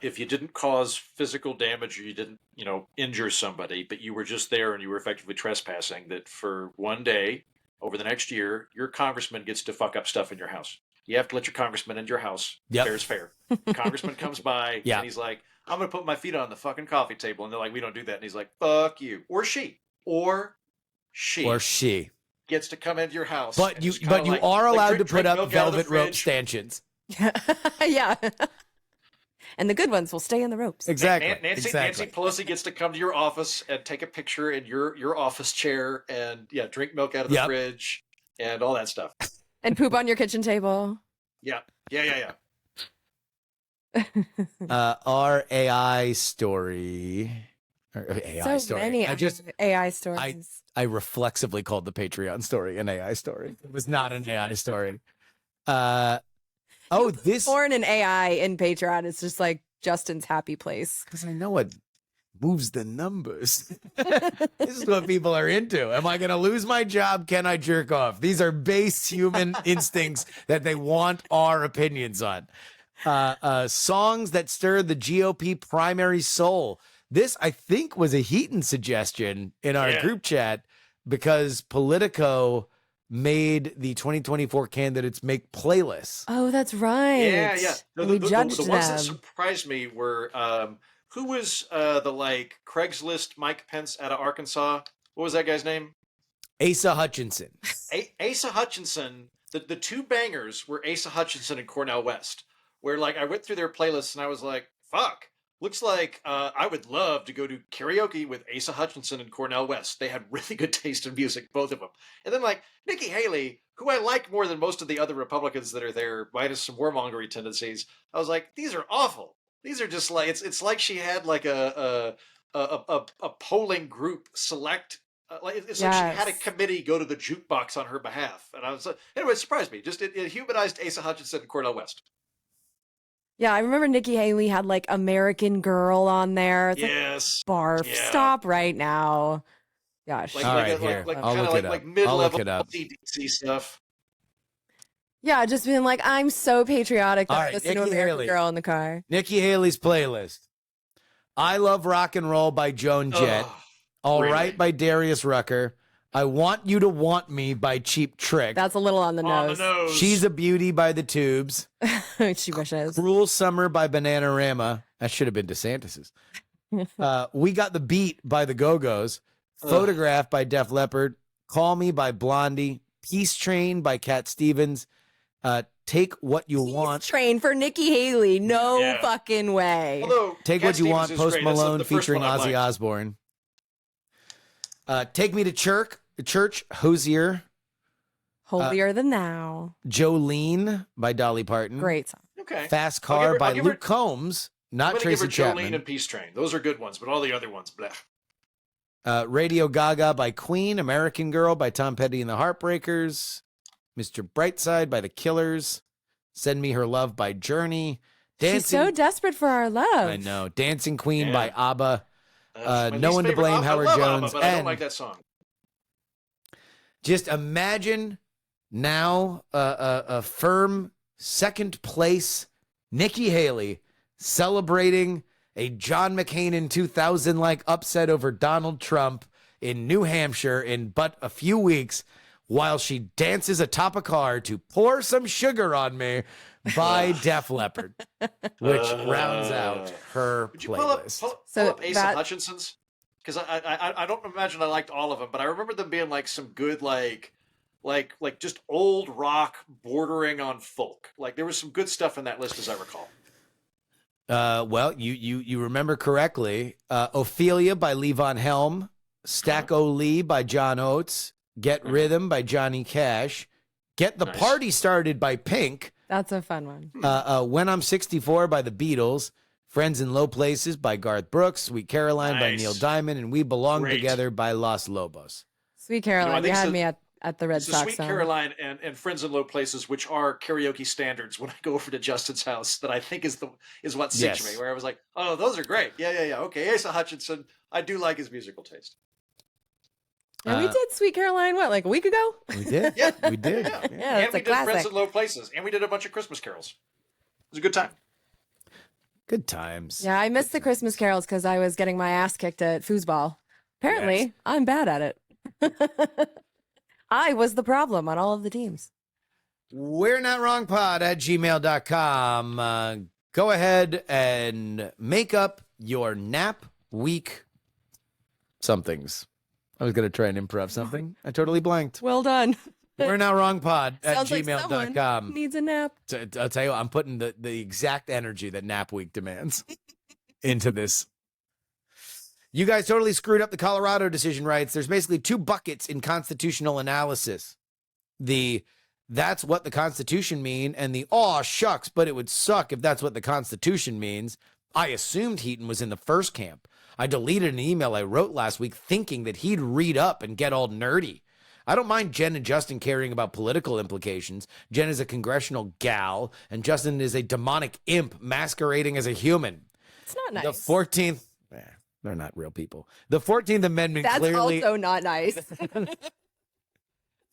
if you didn't cause physical damage or you didn't, injure somebody, but you were just there and you were effectively trespassing, that for one day over the next year, your congressman gets to fuck up stuff in your house. You have to let your congressman into your house. Yep. Fair's fair. The congressman comes by Yeah. and he's like, I'm going to put my feet on the fucking coffee table. And they're like, we don't do that. And he's like, fuck you. Or she gets to come into your house. But and you just kinda are allowed to drink put up milk out of the velvet rope fridge. stanchions. Yeah. And the good ones will stay in the ropes. Exactly. Nancy Pelosi gets to come to your office and take a picture in your office chair and drink milk out of the fridge and all that stuff. And poop on your kitchen table. Yeah. Our AI story. Many AI stories. I reflexively called the Patreon story an AI story. It was not an AI story. This Born in AI in Patreon is just like Justin's happy place. because I know a moves the numbers. This is what people are into. Am I going to lose my job? Can I jerk off? These are base human instincts that they want our opinions on. Songs that stir the GOP primary soul. This, I think, was a Heaton suggestion in our group chat because Politico made the 2024 candidates make playlists. Oh, that's right. Yeah. We judged the ones them. that surprised me were who was the like Craigslist Mike Pence out of Arkansas? What was that guy's name? Asa Hutchinson. Asa Hutchinson. The two bangers were Asa Hutchinson and Cornel West. Where like I went through their playlists and I was like, fuck. Looks like I would love to go to karaoke with Asa Hutchinson and Cornel West. They had really good taste in music, both of them. And then like Nikki Haley, who I like more than most of the other Republicans that are there, minus some warmongery tendencies. I was like, these are awful. These are just like it's like she had like a polling group select. It's like she had a committee go to the jukebox on her behalf. And I was like, anyway, it surprised me. Just it humanized Asa Hutchinson and Cornel West. Yeah, I remember Nikki Haley had like American Girl on there. It's Yes. Like, barf. Yeah. Stop right now. Gosh. All right, here. I'll look it up. Like mid-level I'll look it up. CDC stuff. Yeah, just being like, I'm so patriotic that All I right, listen to Nikki American Haley. Girl in the car. Nikki Haley's playlist. I Love Rock and Roll by Joan Jett. All really? Right by Darius Rucker. I Want You to Want Me by Cheap Trick. That's a little on the nose. She's a Beauty by The Tubes. She wishes. Cruel Summer by Bananarama. That should have been DeSantis's. We Got the Beat by The Go-Go's. Photograph by Def Leppard. Call Me by Blondie. Peace Train by Cat Stevens. Take What You Want. Train for Nikki Haley. No fucking way. Although, Take Cat What You Stevens Want, is Post great. That's Malone the first featuring one I Ozzy liked. Osbourne. Take Me to Church, Hosier. Holier than thou. Jolene by Dolly Parton. Great song. Okay. Fast Car by I'll give her- Luke Combs, I'm not gonna Tracy give her Jolene Chapman. and Peace Train. Those are good ones, but all the other ones, bleh. Radio Gaga by Queen, American Girl by Tom Petty and the Heartbreakers, Mr. Brightside by The Killers, Send Me Her Love by Journey, She's so desperate for our love. I know, Dancing Queen by ABBA, My No least One to favorite- Blame, I Howard love Jones, ABBA, but I don't and like that song. just imagine now a firm second place Nikki Haley celebrating a John McCain in 2000 like upset over Donald Trump in New Hampshire in but a few weeks while she dances atop a car to Pour Some Sugar on Me by Def Leppard, which rounds out her Would you pull up, playlist. pull up Asa Hutchinson's? Because I don't imagine I liked all of them, but I remember them being like some good like just old rock bordering on folk. Like there was some good stuff in that list as I recall. Well, you remember correctly. Ophelia by Lee Von Helm, Stack O'Lee by John Oates, Get Rhythm by Johnny Cash, Get the Party Started by Pink. That's a fun one. When I'm 64 by the Beatles, Friends in Low Places by Garth Brooks, Sweet Caroline by Neil Diamond, and We Belong Together by Los Lobos. Sweet Caroline, you had me at the Red It's Sox. Sweet Caroline and Friends in Low Places, which are karaoke standards when I go over to Justin's house, that I think is what cinched me. Where I was like, oh, those are great. Yeah. Okay, Asa Hutchinson. I do like his musical taste. And we did Sweet Caroline, what, like a week ago? We did. Yeah. We did. Yeah, And that's we a did Friends classic. in Low Places, and we did a bunch of Christmas carols. It was a good time. Good times. Yeah, I missed the Christmas carols because I was getting my ass kicked at foosball. Apparently, I'm bad at it. I was the problem on all of the teams. We're not wrong pod at gmail.com. Go ahead and make up your nap week somethings. I was going to try and improv something. I totally blanked. Well done. We're not wrong pod at Sounds like someone gmail.com. needs a nap. I'll tell you what, I'm putting the exact energy that nap week demands into this. You guys totally screwed up the Colorado decision rights. There's basically two buckets in constitutional analysis. That's what the Constitution mean, and aw shucks, but it would suck if that's what the Constitution means. I assumed Heaton was in the first camp. I deleted an email I wrote last week thinking that he'd read up and get all nerdy. I don't mind Jen and Justin caring about political implications. Jen is a congressional gal, and Justin is a demonic imp masquerading as a human. It's not nice. The 14th... They're not real people. The 14th Amendment That's clearly also not nice.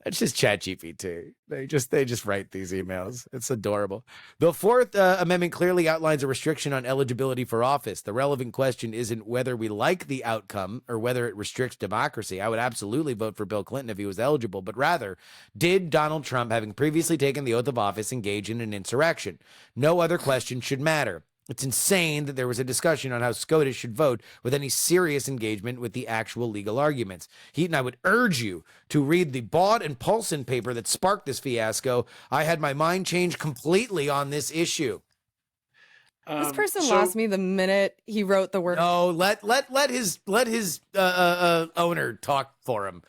It's just ChatGPT. They just write these emails. It's adorable. The Fourth Amendment clearly outlines a restriction on eligibility for office. The relevant question isn't whether we like the outcome or whether it restricts democracy. I would absolutely vote for Bill Clinton if he was eligible, but rather, did Donald Trump, having previously taken the oath of office, engage in an insurrection? No other question should matter. It's insane that there was a discussion on how SCOTUS should vote with any serious engagement with the actual legal arguments. Heaton, I would urge you to read the Baud and Paulson paper that sparked this fiasco. I had my mind changed completely on this issue. This person lost me the minute he wrote the word. No, let his owner talk for him.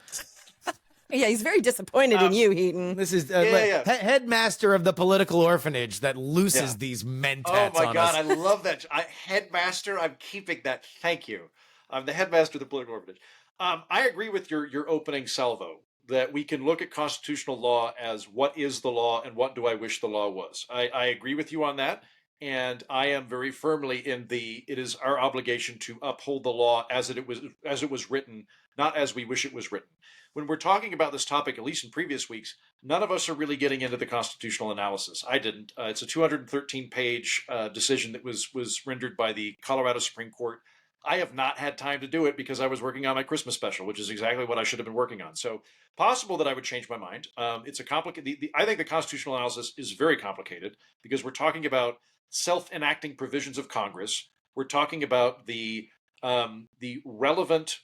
Yeah, he's very disappointed in you, Heaton. This is headmaster of the political orphanage that looses these mentats on us. Oh my God, I love that. Headmaster, I'm keeping that. Thank you. I'm the headmaster of the political orphanage. I agree with your opening salvo that we can look at constitutional law as what is the law and what do I wish the law was. I agree with you on that. And I am very firmly in it is our obligation to uphold the law as it was written, not as we wish it was written. When we're talking about this topic, at least in previous weeks, none of us are really getting into the constitutional analysis. I didn't. It's a 213-page decision that was rendered by the Colorado Supreme Court. I have not had time to do it because I was working on my Christmas special, which is exactly what I should have been working on. So possible that I would change my mind. It's a complicated. I think the constitutional analysis is very complicated because we're talking about self-enacting provisions of Congress. We're talking about the relevant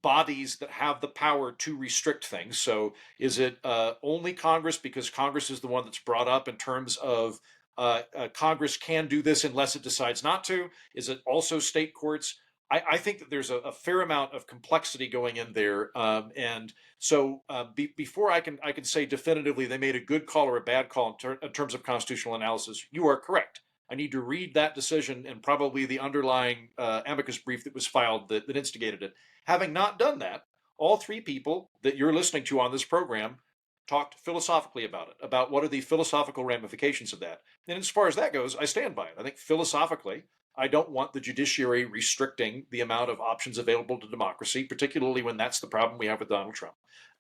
bodies that have the power to restrict things. So is it only Congress because Congress is the one that's brought up in terms of Congress can do this unless it decides not to? Is it also state courts? I think that there's a fair amount of complexity going in there. And so before I can say definitively they made a good call or a bad call in terms of constitutional analysis, you are correct. I need to read that decision and probably the underlying amicus brief that was filed that instigated it. Having not done that, all three people that you're listening to on this program talked philosophically about it, about what are the philosophical ramifications of that. And as far as that goes, I stand by it. I think philosophically, I don't want the judiciary restricting the amount of options available to democracy, particularly when that's the problem we have with Donald Trump.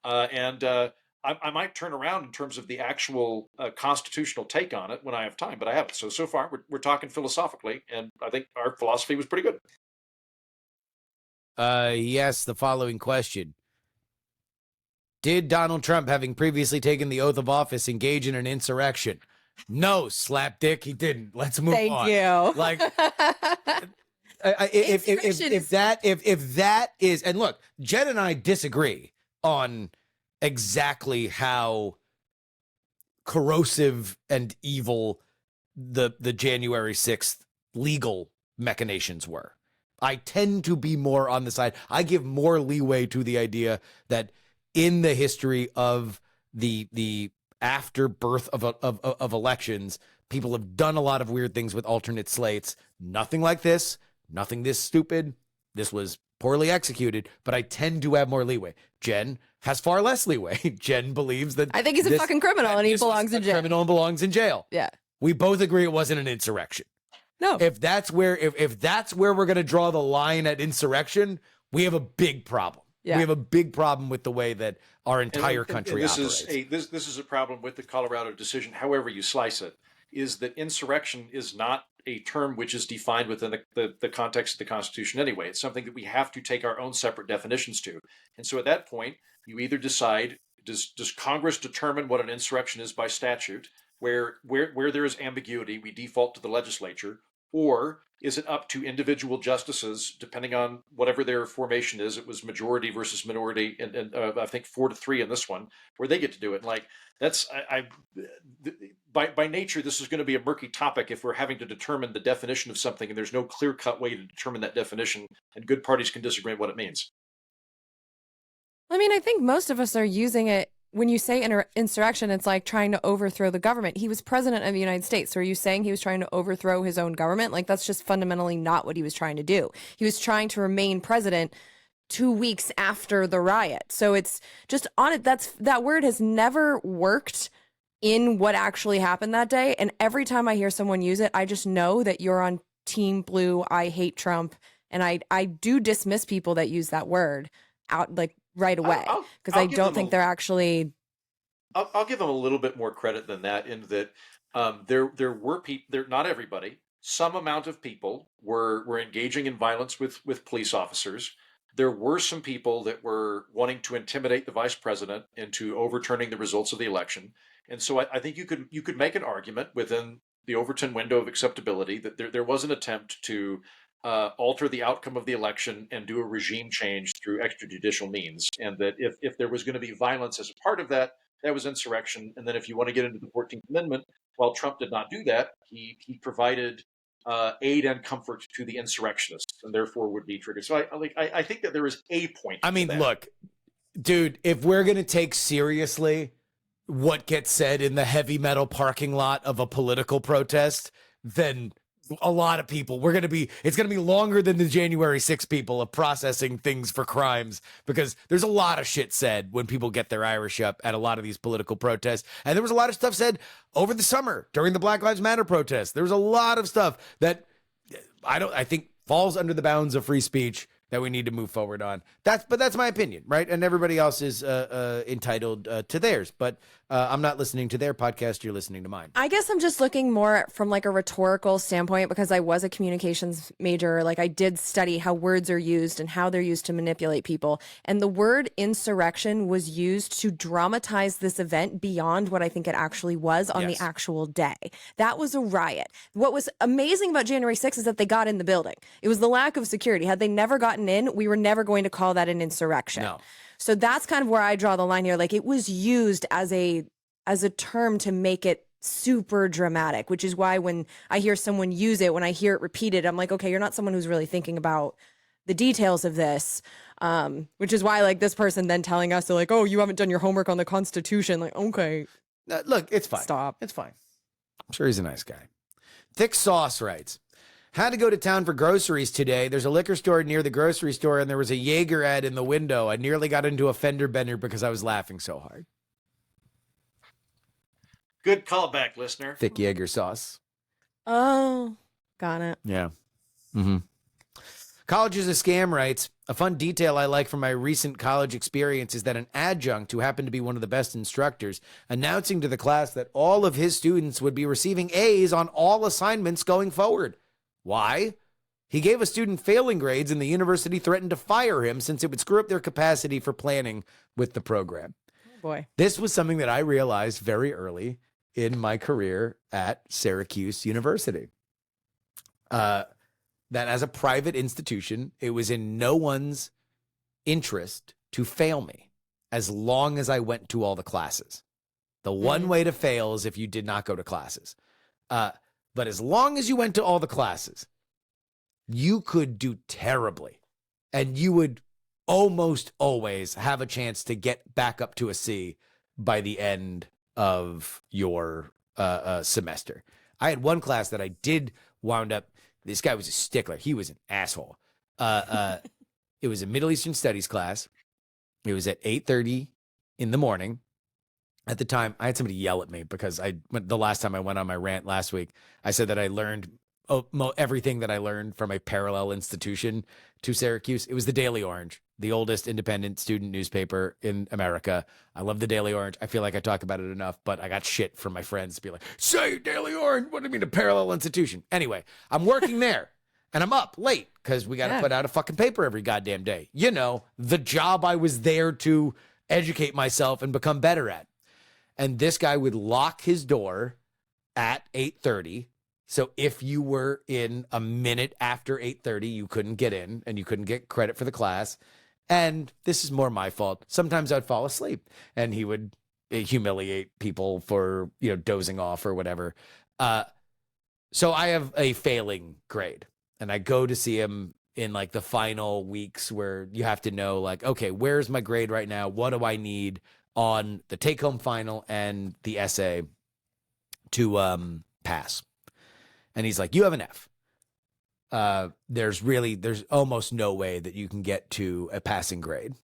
I might turn around in terms of the actual constitutional take on it when I have time, but I haven't. So far, we're talking philosophically, and I think our philosophy was pretty good. Yes, the following question. Did Donald Trump, having previously taken the oath of office, engage in an insurrection? No, slapdick, he didn't. Let's move on. Thank you. Like, if that is, and look, Jen and I disagree on exactly how corrosive and evil the January 6th legal machinations were. I tend to be more on the side. I give more leeway to the idea that in the history of the afterbirth of elections, people have done a lot of weird things with alternate slates. Nothing like this, nothing this stupid. This was poorly executed, but I tend to have more leeway. Jen has far less leeway. Jen believes that I think he's a fucking criminal and he belongs in jail. Criminal and belongs in jail. Yeah. We both agree it wasn't an insurrection. No. If that's where we're going to draw the line at insurrection, we have a big problem. Yeah. We have a big problem with the way that our entire country operates. This is a problem with the Colorado decision, however you slice it, is that insurrection is not a term which is defined within the context of the Constitution anyway. It's something that we have to take our own separate definitions to. And so at that point, you either decide, does Congress determine what an insurrection is by statute, where there is ambiguity, we default to the legislature, or is it up to individual justices, depending on whatever their formation is? It was majority versus minority, and I think 4-3 in this one, where they get to do it. Like by nature, this is going to be a murky topic if we're having to determine the definition of something, and there's no clear-cut way to determine that definition, and good parties can disagree on what it means. I mean, I think most of us are using it. When you say insurrection, it's like trying to overthrow the government. He was president of the United States. So are you saying he was trying to overthrow his own government? Like, that's just fundamentally not what he was trying to do. He was trying to remain president 2 weeks after the riot. So it's just on it. That word has never worked in what actually happened that day. And every time I hear someone use it, I just know that you're on Team Blue, I hate Trump And I do dismiss people that use that word out like right away because I'll I give don't them think a- they're actually. I'll give them a little bit more credit than that in that there were people there, not everybody. Some amount of people were engaging in violence with police officers. There were some people that were wanting to intimidate the vice president into overturning the results of the election. And so I think you could make an argument within the Overton window of acceptability that there was an attempt to alter the outcome of the election and do a regime change through extrajudicial means, and that if there was going to be violence as a part of that, that was insurrection. And then if you want to get into the 14th Amendment, while Trump did not do that, he provided aid and comfort to the insurrectionists, and therefore would be triggered. So I think that there is a point. I mean, to that. look, dude, if we're going to take seriously what gets said in the heavy metal parking lot of a political protest, then a lot of people, it's going to be longer than the January 6 people of processing things for crimes, because there's a lot of shit said when people get their Irish up at a lot of these political protests. And there was a lot of stuff said over the summer during the Black Lives Matter protests. There was a lot of stuff that I think falls under the bounds of free speech that we need to move forward on. But that's my opinion, right? And everybody else is entitled to theirs. But I'm not listening to their podcast. You're listening to mine. I guess I'm just looking more from like a rhetorical standpoint because I was a communications major. Like I did study how words are used and how they're used to manipulate people. And the word insurrection was used to dramatize this event beyond what I think it actually was on Yes. the actual day. That was a riot. What was amazing about January 6th is that they got in the building. It was the lack of security. Had they never gotten in, we were never going to call that an insurrection. No. So that's kind of where I draw the line here. Like it was used as a term to make it super dramatic, which is why when I hear someone use it, when I hear it repeated, I'm like, okay, you're not someone who's really thinking about the details of this. Which is why like this person then telling us, they're like, oh, you haven't done your homework on the Constitution. Like, okay. Look, it's fine. Stop. It's fine. I'm sure he's a nice guy. Thick Sauce writes, had to go to town for groceries today. There's a liquor store near the grocery store, and there was a Jaeger ad in the window. I nearly got into a fender bender because I was laughing so hard. Good callback, listener. Thick Jaeger sauce. Oh, got it. Yeah. Mm-hmm. College is a scam writes, a fun detail I like from my recent college experience is that an adjunct who happened to be one of the best instructors announcing to the class that all of his students would be receiving A's on all assignments going forward. Why? He gave a student failing grades and the university threatened to fire him since it would screw up their capacity for planning with the program. Oh boy. This was something that I realized very early in my career at Syracuse University. That as a private institution, it was in no one's interest to fail me as long as I went to all the classes. The one way to fail is if you did not go to classes. But as long as you went to all the classes, you could do terribly. And you would almost always have a chance to get back up to a C by the end of your semester. I had one class that I did wound up, this guy was a stickler. He was an asshole. It was a Middle Eastern Studies class. It was at 8:30 in the morning. At the time, I had somebody yell at me because the last time I went on my rant last week, I said that I learned everything that I learned from a parallel institution to Syracuse. It was the Daily Orange, the oldest independent student newspaper in America. I love the Daily Orange. I feel like I talk about it enough, but I got shit from my friends to be like, say Daily Orange, what do you mean a parallel institution? Anyway, I'm working there and I'm up late because we got to put out a fucking paper every goddamn day. You know, the job I was there to educate myself and become better at. And this guy would lock his door at 8:30. So if you were in a minute after 8:30, you couldn't get in and you couldn't get credit for the class. And this is more my fault. Sometimes I'd fall asleep and he would humiliate people for, dozing off or whatever. So I have a failing grade and I go to see him in like the final weeks where you have to know like, okay, where's my grade right now? What do I need on the take-home final and the essay to pass? And he's like, you have an F. There's almost no way that you can get to a passing grade.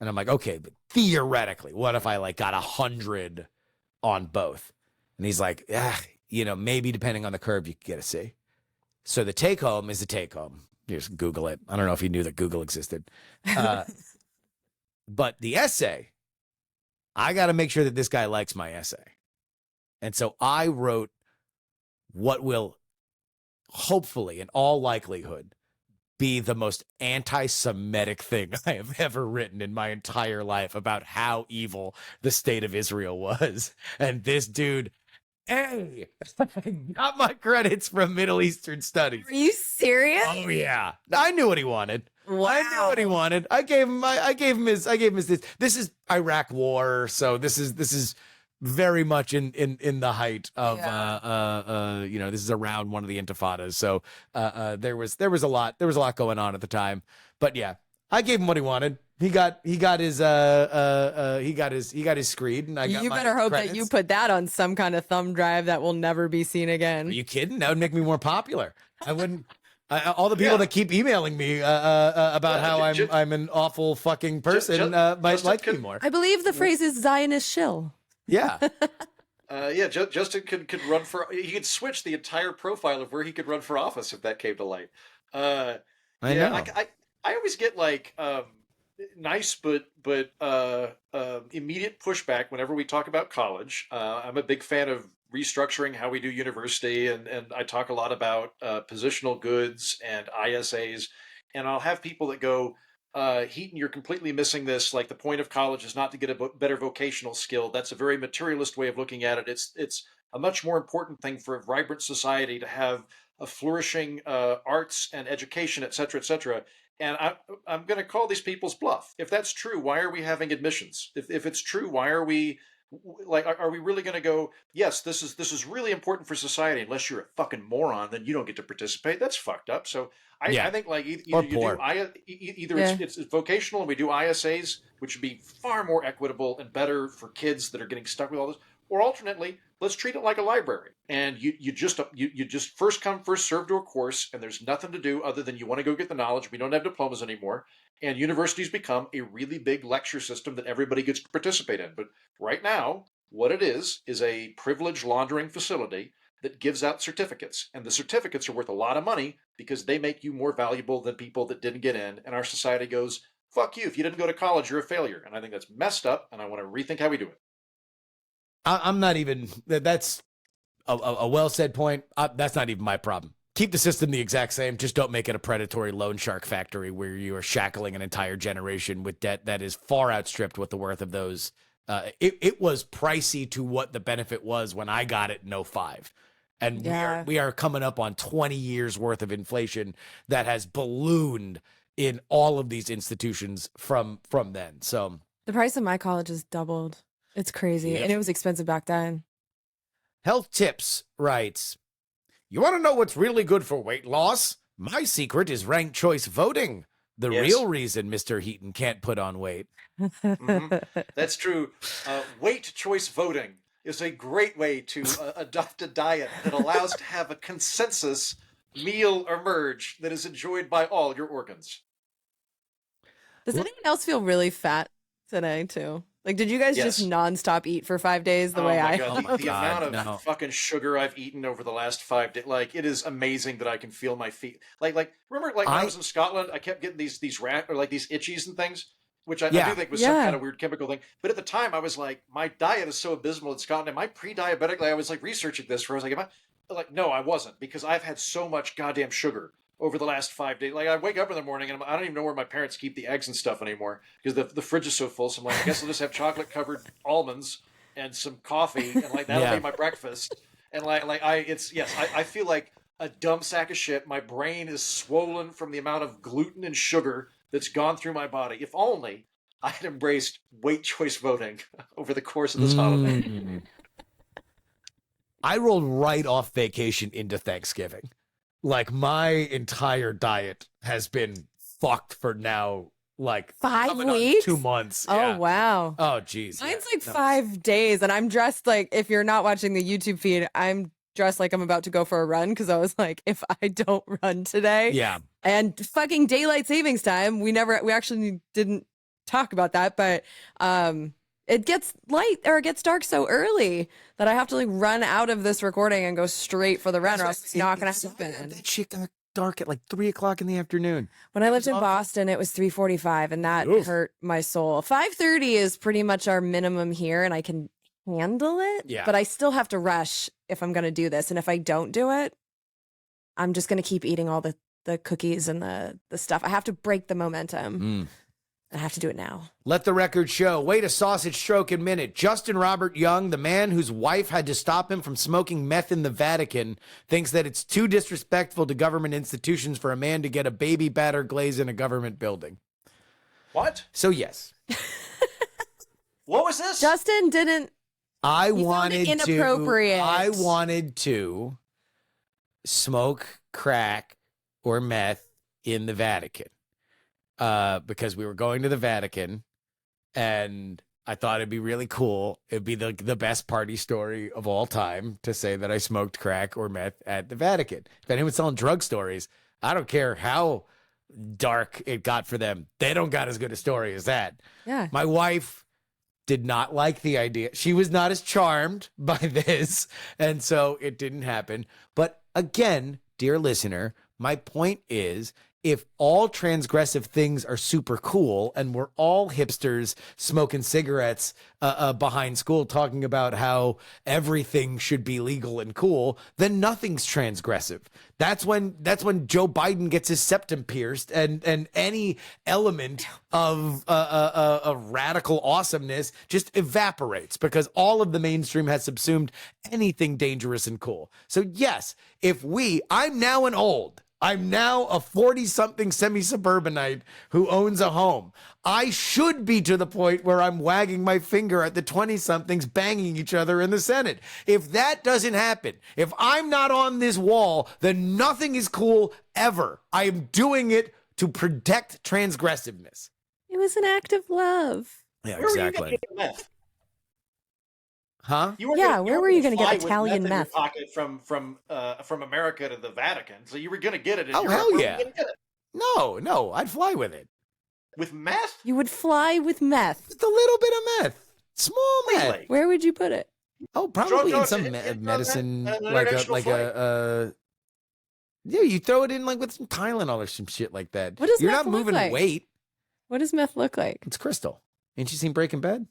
And I'm like, okay, but theoretically, what if I like got 100 on both? And he's like, maybe depending on the curve, you could get a C. So the take-home is the take-home. You just Google it. I don't know if you knew that Google existed. But the essay, I got to make sure that this guy likes my essay. And so I wrote what will hopefully, in all likelihood, be the most anti-Semitic thing I have ever written in my entire life about how evil the state of Israel was. And this dude, hey, got my credits from Middle Eastern Studies. Are you serious? Oh yeah, I knew what he wanted. Wow. I knew what he wanted. I gave him his this is Iraq War, so this is very much in the height of this is around one of the intifadas. So there was a lot going on at the time. But yeah, I gave him what he wanted. He got his screed, and You better hope that you put that on some kind of thumb drive that will never be seen again. Are you kidding? That would make me more popular. I wouldn't. All the people that keep emailing me about how I'm an awful fucking person might like me more. I believe the phrase is Zionist shill. Yeah. Justin could run for. He could switch the entire profile of where he could run for office if that came to light. I know. I always get like nice but immediate pushback whenever we talk about college. I'm a big fan of restructuring how we do university, and I talk a lot about positional goods and ISAs, and I'll have people that go, Heaton, you're completely missing this. Like, the point of college is not to get a better vocational skill. That's a very materialist way of looking at it. It's a much more important thing for a vibrant society to have a flourishing arts and education, et cetera, et cetera. And I'm going to call these people's bluff. If that's true, why are we having admissions? If it's true, why are we are we really going to go, yes, this is really important for society. Unless you're a fucking moron, then you don't get to participate. That's fucked up. So I think like it's vocational and we do ISAs, which would be far more equitable and better for kids that are getting stuck with all this. Or alternately, let's treat it like a library, and you just first come first served to a course, and there's nothing to do other than you want to go get the knowledge. We don't have diplomas anymore, and universities become a really big lecture system that everybody gets to participate in. But right now, what it is a privilege laundering facility that gives out certificates, and the certificates are worth a lot of money because they make you more valuable than people that didn't get in. And our society goes, fuck you, if you didn't go to college, you're a failure. And I think that's messed up, and I want to rethink how we do it. I'm not even, that's a well-said point. That's not even my problem. Keep the system the exact same. Just don't make it a predatory loan shark factory where you are shackling an entire generation with debt that is far outstripped what the worth of those. It was pricey to what the benefit was when I got it in 2005. And we are coming up on 20 years worth of inflation that has ballooned in all of these institutions from then. So the price of my college has doubled. It's crazy. Yep. And it was expensive back then. Health Tips writes, you want to know what's really good for weight loss? My secret is ranked choice voting. The real reason Mr. Heaton can't put on weight. Mm-hmm. That's true. Weight choice voting is a great way to adopt a diet that allows to have a consensus meal emerge that is enjoyed by all your organs. Does anyone else feel really fat today, too? Like, did you guys just nonstop eat for 5 days the way I God, the amount of fucking sugar I've eaten over the last 5 days, like, it is amazing that I can feel my feet. Like, remember, like, when I was in Scotland, I kept getting these these itchies and things, which I do think was some kind of weird chemical thing. But at the time, I was like, my diet is so abysmal in Scotland. Am I pre-diabetic? Like, I was like researching this, where I was like, no, I wasn't, because I've had so much goddamn sugar over the last 5 days. Like, I wake up in the morning and I don't even know where my parents keep the eggs and stuff anymore because the fridge is so full. So I'm like, I guess I'll just have chocolate covered almonds and some coffee, and like that'll be my breakfast. And I feel like a dumb sack of shit. My brain is swollen from the amount of gluten and sugar that's gone through my body. If only I had embraced weight choice voting over the course of this holiday. I rolled right off vacation into Thanksgiving. Like, my entire diet has been fucked for now, like 5 weeks, 2 months. Oh, wow. Oh, geez. Mine's like 5 days, and I'm dressed like, if you're not watching the YouTube feed, I'm dressed like I'm about to go for a run, because I was like, if I don't run today. Yeah. And fucking daylight savings time. We actually didn't talk about that, but it gets light, or it gets dark so early that I have to like run out of this recording and go straight for the run, or else it's not going to happen. That shit got dark at like 3 o'clock in the afternoon. When I lived in awful. Boston, it was 3:45, and that Oof. hurt my soul. 5:30 is pretty much our minimum here, and I can handle it. Yeah. But I still have to rush if I'm going to do this, and if I don't do it, I'm just going to keep eating all the cookies and the stuff. I have to break the momentum. I have to do it now. Let the record show. Wait a sausage stroke a minute. Justin Robert Young, the man whose wife had to stop him from smoking meth in the Vatican, thinks that it's too disrespectful to government institutions for a man to get a baby batter glaze in a government building. What? So, yes. What was this? Justin didn't. I He found it inappropriate. I wanted to smoke crack or meth in the Vatican. Because we were going to the Vatican, and I thought it'd be really cool. It'd be the best party story of all time to say that I smoked crack or meth at the Vatican. If anyone's telling drug stories, I don't care how dark it got for them. They don't got as good a story as that. Yeah. My wife did not like the idea. She was not as charmed by this, and so it didn't happen. But again, dear listener, my point is, if all transgressive things are super cool and we're all hipsters smoking cigarettes behind school talking about how everything should be legal and cool, then nothing's transgressive. That's when Joe Biden gets his septum pierced and any element of radical awesomeness just evaporates because all of the mainstream has subsumed anything dangerous and cool. So yes, I'm now a 40-something semi-suburbanite who owns a home. I should be to the point where I'm wagging my finger at the 20-somethings banging each other in the Senate. If that doesn't happen, if I'm not on this wall, then nothing is cool ever. I am doing it to protect transgressiveness. It was an act of love. Yeah, Where were you exactly. gonna get meth? Huh? Where were you going to fly get with Italian in your meth? pocket from America to the Vatican, so you were going to get it. In Oh, Europe. hell Where were you yeah. gonna get it? No, I'd fly with it. With meth? You would fly with meth. Just a little bit of meth. Small meth. Really? Where would you put it? Oh, probably in some in medicine, an like international yeah, you throw it in like with some Tylenol or some shit like that. What does You're meth not look moving like? weight. What does meth look like? It's crystal. Ain't you seen Breaking Bad?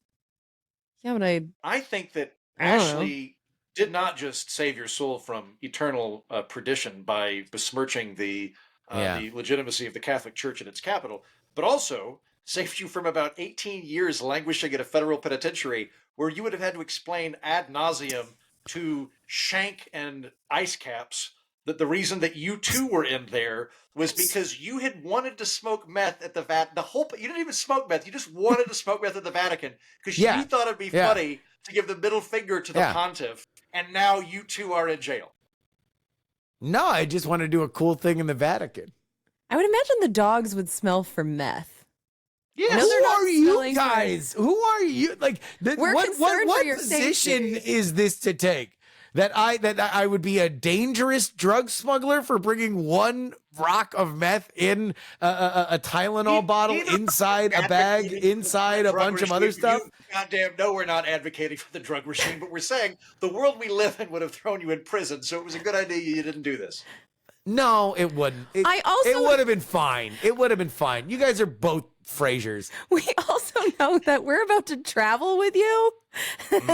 Yeah, but I think that I don't know. Ashley did not just save your soul from eternal perdition by besmirching the legitimacy of the Catholic Church in its capital, but also saved you from about 18 years languishing in a federal penitentiary where you would have had to explain ad nauseum to Shank and Ice Caps that the reason that you too were in there was because you had wanted to smoke meth at the Vatican. You didn't even smoke meth. You just wanted to smoke meth at the Vatican because you thought it'd be funny to give the middle finger to the pontiff. And now you two are in jail. No, I just want to do a cool thing in the Vatican. I would imagine the dogs would smell for meth. Yes. No, they're Who not are you smelling guys? Who are you? Like, We're concerned what for your position safety. is this to take? That I would be a dangerous drug smuggler for bringing one rock of meth in a Tylenol bottle inside a bag, inside a bunch of other stuff? Goddamn, no, we're not advocating for the drug regime, but we're saying the world we live in would have thrown you in prison, so it was a good idea you didn't do this. No, it wouldn't. It would have been fine. It would have been fine. You guys are both Frasers. We also know that we're about to travel with you,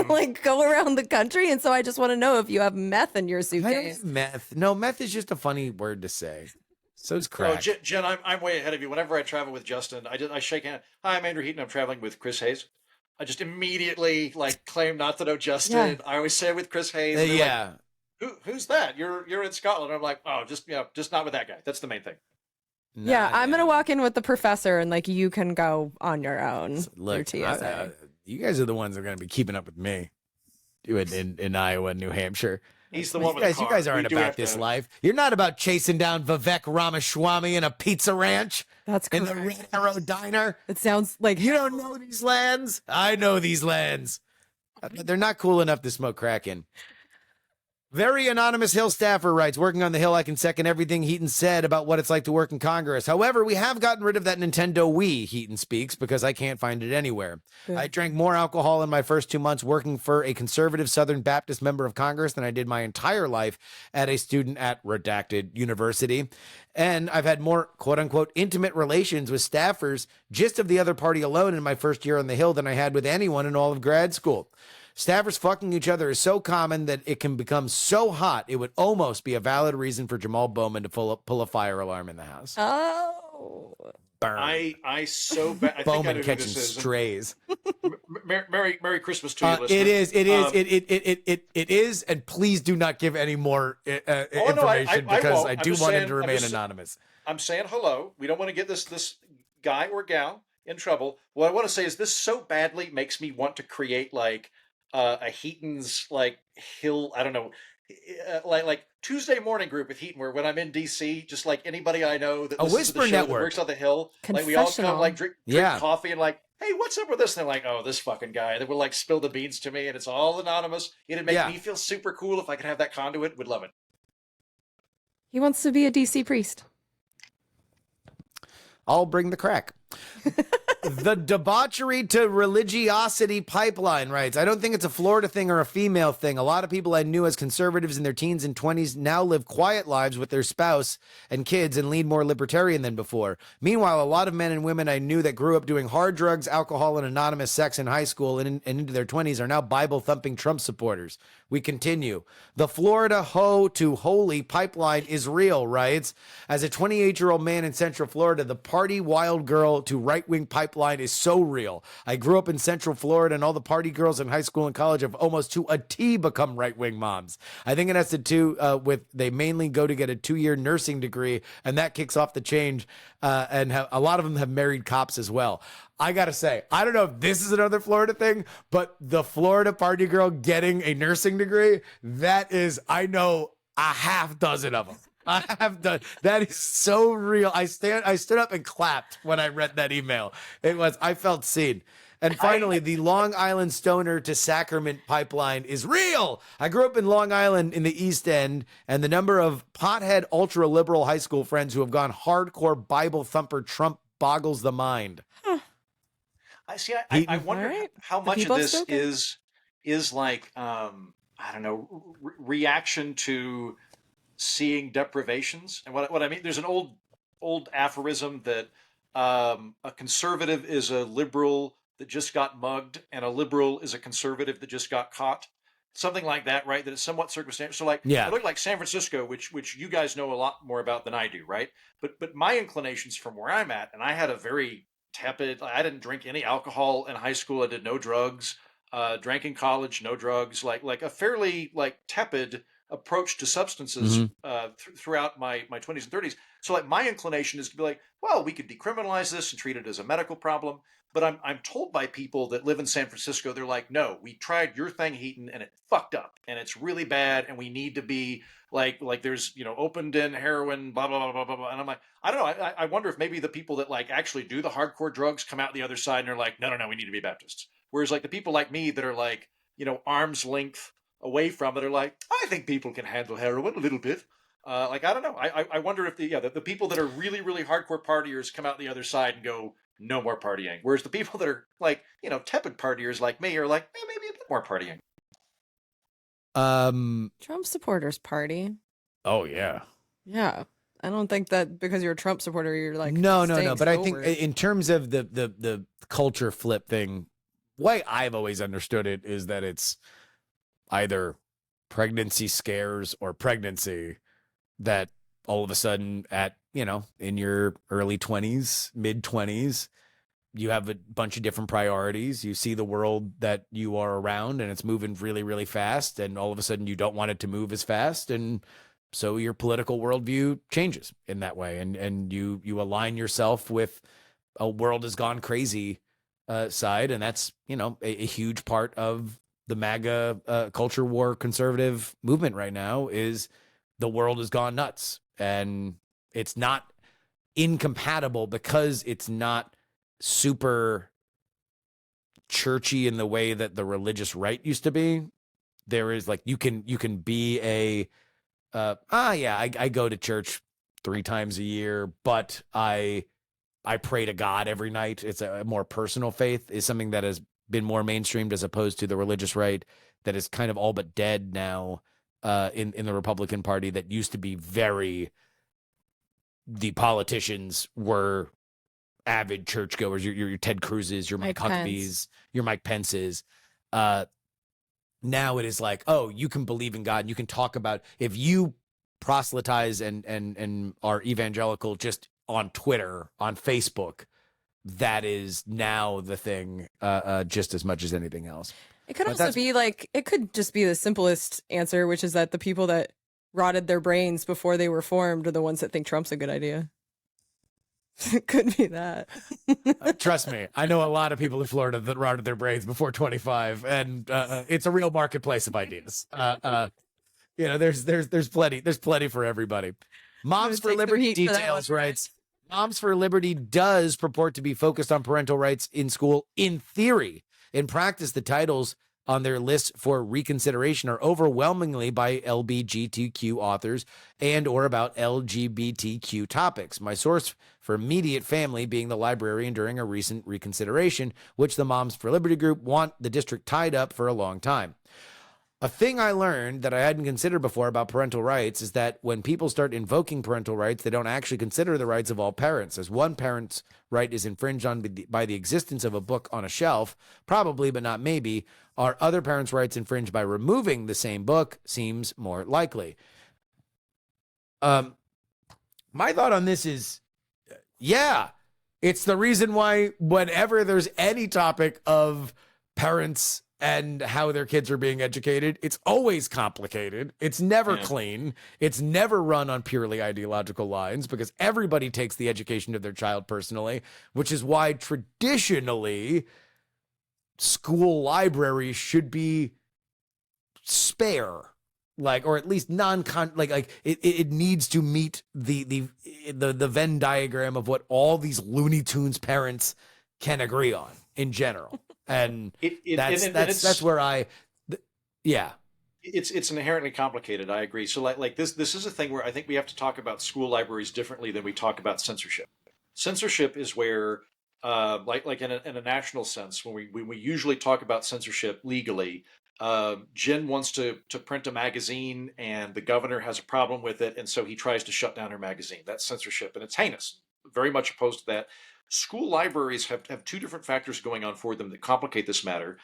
like go around the country, and so I just want to know if you have meth in your I don't suitcase. have meth. No, meth is just a funny word to say. So's crack. Oh, Jen, I'm way ahead of you. Whenever I travel with Justin, I shake hands. Hi, I'm Andrew Heaton. I'm traveling with Chris Hayes. I just immediately claim not to know Justin. Yeah. I always say with Chris Hayes. And they're Yeah. like, who's that? You're in Scotland. I'm like, oh, just not with that guy. That's the main thing. Yeah, I'm Nah. gonna walk in with the professor, and you can go on your own Look, through TSA. you guys are the ones that are going to be keeping up with me in Iowa and New Hampshire. He's the one with You guys, the you car. guys aren't We do about have this to- life. You're not about chasing down Vivek Ramaswamy in a pizza ranch That's in the correct. Red Arrow Diner. It sounds like You don't know these lands. I know these lands. But they're not cool enough to smoke crack in. Very anonymous Hill staffer writes, working on the Hill, I can second everything Heaton said about what it's like to work in Congress. However, we have gotten rid of that Nintendo Wii, Heaton speaks, because I can't find it anywhere. Yeah. I drank more alcohol in my first 2 months working for a conservative Southern Baptist member of Congress than I did my entire life at a student at redacted university. And I've had more, quote unquote, intimate relations with staffers just of the other party alone in my first year on the Hill than I had with anyone in all of grad school. Staffers fucking each other is so common that it can become so hot, it would almost be a valid reason for Jamal Bowman to pull a fire alarm in the house. Oh. Burn. I so bad. I think I Bowman know who catching this is. strays. Merry Christmas to you, listener. It is, and please do not give any more information because I do want him to remain anonymous. I'm saying hello. We don't want to get this guy or gal in trouble. What I want to say is this so badly makes me want to create like a Heaton's like Hill, I don't know, like Tuesday morning group with Heaton, where when I'm in DC, just like anybody I know that listens to the show that works on the Hill, like we all come like drink coffee and like, hey, what's up with this? And they're like, oh, this fucking guy. They will like spill the beans to me, and it's all anonymous. It'd make me feel super cool if I could have that conduit. Would love it. He wants to be a DC priest. I'll bring the crack. The debauchery to religiosity pipeline writes, I don't think it's a Florida thing or a female thing. A lot of people I knew as conservatives in their teens and 20s now live quiet lives with their spouse and kids and lead more libertarian than before. Meanwhile, a lot of men and women I knew that grew up doing hard drugs, alcohol, and anonymous sex in high school and into their 20s are now Bible-thumping Trump supporters. We continue. The Florida ho to holy pipeline is real, writes. As a 28-year-old man in Central Florida, the party wild girl to right-wing pipeline is so real. I grew up in Central Florida, and all the party girls in high school and college have almost to a T become right-wing moms. I think it has to do with they mainly go to get a 2-year nursing degree, and that kicks off the change, and a lot of them have married cops as well. I gotta say, I don't know if this is another Florida thing, but the Florida party girl getting a nursing degree, that is, I know a half dozen of them. I have done. That is so real. I stood up and clapped when I read that email. I felt seen. And finally, the Long Island Stoner to Sacrament pipeline is real. I grew up in Long Island in the East End, and the number of pothead ultra-liberal high school friends who have gone hardcore Bible thumper Trump boggles the mind. I wonder how much of this is like, I don't know, reaction to seeing deprivations. And what I mean, there's an old aphorism that a conservative is a liberal that just got mugged, and a liberal is a conservative that just got caught. Something like that, right? That it's somewhat circumstantial. So like, I look like San Francisco, which you guys know a lot more about than I do, right? But my inclinations from where I'm at, and I had a very tepid, I didn't drink any alcohol in high school. I did no drugs, drank in college, no drugs, like a fairly like tepid approach to substances throughout my 20s and 30s. So like my inclination is to be like, well, we could decriminalize this and treat it as a medical problem. But I'm told by people that live in San Francisco, they're like, no, we tried your thing, Heaton, and it fucked up, and it's really bad, and we need to be like there's, open den heroin, blah, blah, blah, blah, blah, blah. And I'm like, I don't know. I wonder if maybe the people that like actually do the hardcore drugs come out the other side and are like, no, we need to be Baptists. Whereas like the people like me that are like, arm's length away from it are like, I think people can handle heroin a little bit. I don't know. I wonder if the people that are really, really hardcore partiers come out the other side and go, no more partying. Whereas the people that are like, tepid partiers like me are like, maybe a bit more partying. Trump supporters party. Oh yeah. Yeah. I don't think that because you're a Trump supporter, you're like, no. But I think in terms of the culture flip thing, way I've always understood it is that it's either pregnancy scares or pregnancy that all of a sudden in your early 20s, mid 20s, you have a bunch of different priorities. You see the world that you are around and it's moving really, really fast. And all of a sudden you don't want it to move as fast. And so your political worldview changes in that way. And you align yourself with a world has gone crazy side. And that's, a huge part of the MAGA culture war conservative movement right now is the world has gone nuts. And it's not incompatible because it's not super churchy in the way that the religious right used to be. there is like, you can be a, I go to church 3 times a year, but I pray to God every night. It's a more personal faith, is something that has been more mainstreamed as opposed to the religious right that is kind of all but dead now in the Republican Party, that used to be very, the politicians were avid churchgoers, your Ted Cruz's, your Mike Huckabees, your Mike Pence's. Now it is like, oh, you can believe in God and you can talk about, if you proselytize and are evangelical just on Twitter, on Facebook, that is now the thing, just as much as anything else. It could also be like, it could just be the simplest answer, which is that the people that rotted their brains before they were formed are the ones that think Trump's a good idea. It could be that. Trust me, I know a lot of people in Florida that rotted their brains before 25, and it's a real marketplace of ideas. There's plenty for everybody. Moms for Liberty details writes, Moms for Liberty does purport to be focused on parental rights in school in theory. In practice, the titles on their list for reconsideration are overwhelmingly by LGBTQ authors and or about LGBTQ topics. My source for immediate family being the librarian during a recent reconsideration, which the Moms for Liberty group want the district tied up for a long time. A thing I learned that I hadn't considered before about parental rights is that when people start invoking parental rights, they don't actually consider the rights of all parents. As one parent's right is infringed on by the existence of a book on a shelf, probably, but not maybe, are other parents' rights infringed by removing the same book? Seems more likely. My thought on this is, yeah, it's the reason why whenever there's any topic of parents and how their kids are being educated, it's always complicated. It's never clean. It's never run on purely ideological lines, because everybody takes the education of their child personally, which is why traditionally school libraries should be spare, or at least it needs to meet the Venn diagram of what all these Looney Tunes parents can agree on in general. And that's where it's inherently complicated. I agree. So like this is a thing where I think we have to talk about school libraries differently than we talk about censorship. Censorship is where like in a national sense, when we usually talk about censorship legally, Jen wants to print a magazine and the governor has a problem with it, and so he tries to shut down her magazine. That's censorship, and it's heinous. Very much opposed to that. School libraries have 2 different factors going on for them that complicate this matter.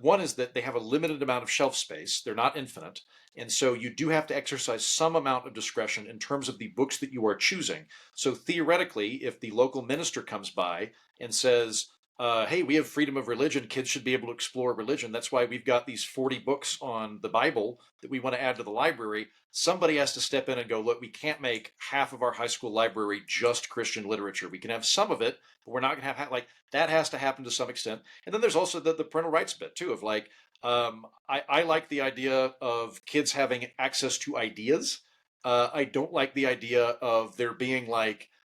One is that they have a limited amount of shelf space. They're not infinite. And so you do have to exercise some amount of discretion in terms of the books that you are choosing. So theoretically, if the local minister comes by and says, hey, we have freedom of religion, kids should be able to explore religion, that's why we've got these 40 books on the Bible that we want to add to the library, somebody has to step in and go, look, we can't make half of our high school library just Christian literature. We can have some of it, but we're not going to have, that has to happen to some extent. And then there's also the parental rights bit too, of I like the idea of kids having access to ideas. I don't like the idea of there being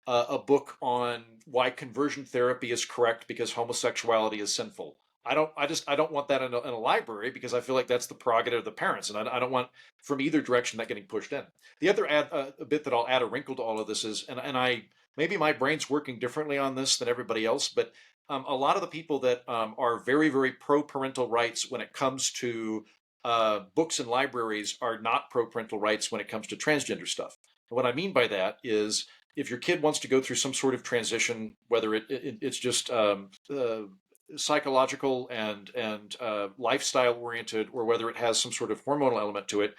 a book on why conversion therapy is correct because homosexuality is sinful. I don't want that in a library, because I feel like that's the prerogative of the parents, and I don't want from either direction that getting pushed in. The other a bit that I'll add a wrinkle to all of this is, and I maybe my brain's working differently on this than everybody else, but a lot of the people that are very, very pro parental rights when it comes to books and libraries are not pro parental rights when it comes to transgender stuff. And what I mean by that is, if your kid wants to go through some sort of transition, whether it's just psychological and lifestyle oriented, or whether it has some sort of hormonal element to it,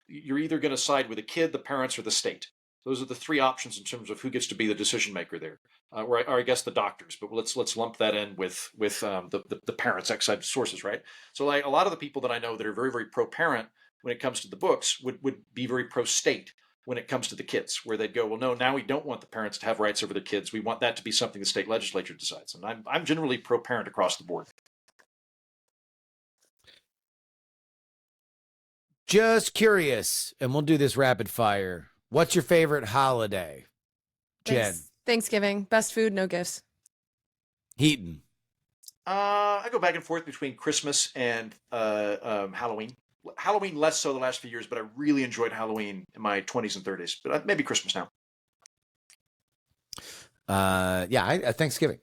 you're either going to side with the kid, the parents, or the state. Those are the 3 options in terms of who gets to be the decision maker there, or I guess the doctors. But let's lump that in with the parents' outside sources, right? So a lot of the people that I know that are very, very pro parent when it comes to the books would be very pro state when it comes to the kids, where they'd go, well, no, now we don't want the parents to have rights over their kids. We want that to be something the state legislature decides. And I'm generally pro-parent across the board. Just curious, and we'll do this rapid fire. What's your favorite holiday, Jen? Thanksgiving. Best food, no gifts. Heaton. I go back and forth between Christmas and Halloween. Halloween less so the last few years, but I really enjoyed Halloween in my 20s and 30s. But maybe Christmas now. Thanksgiving,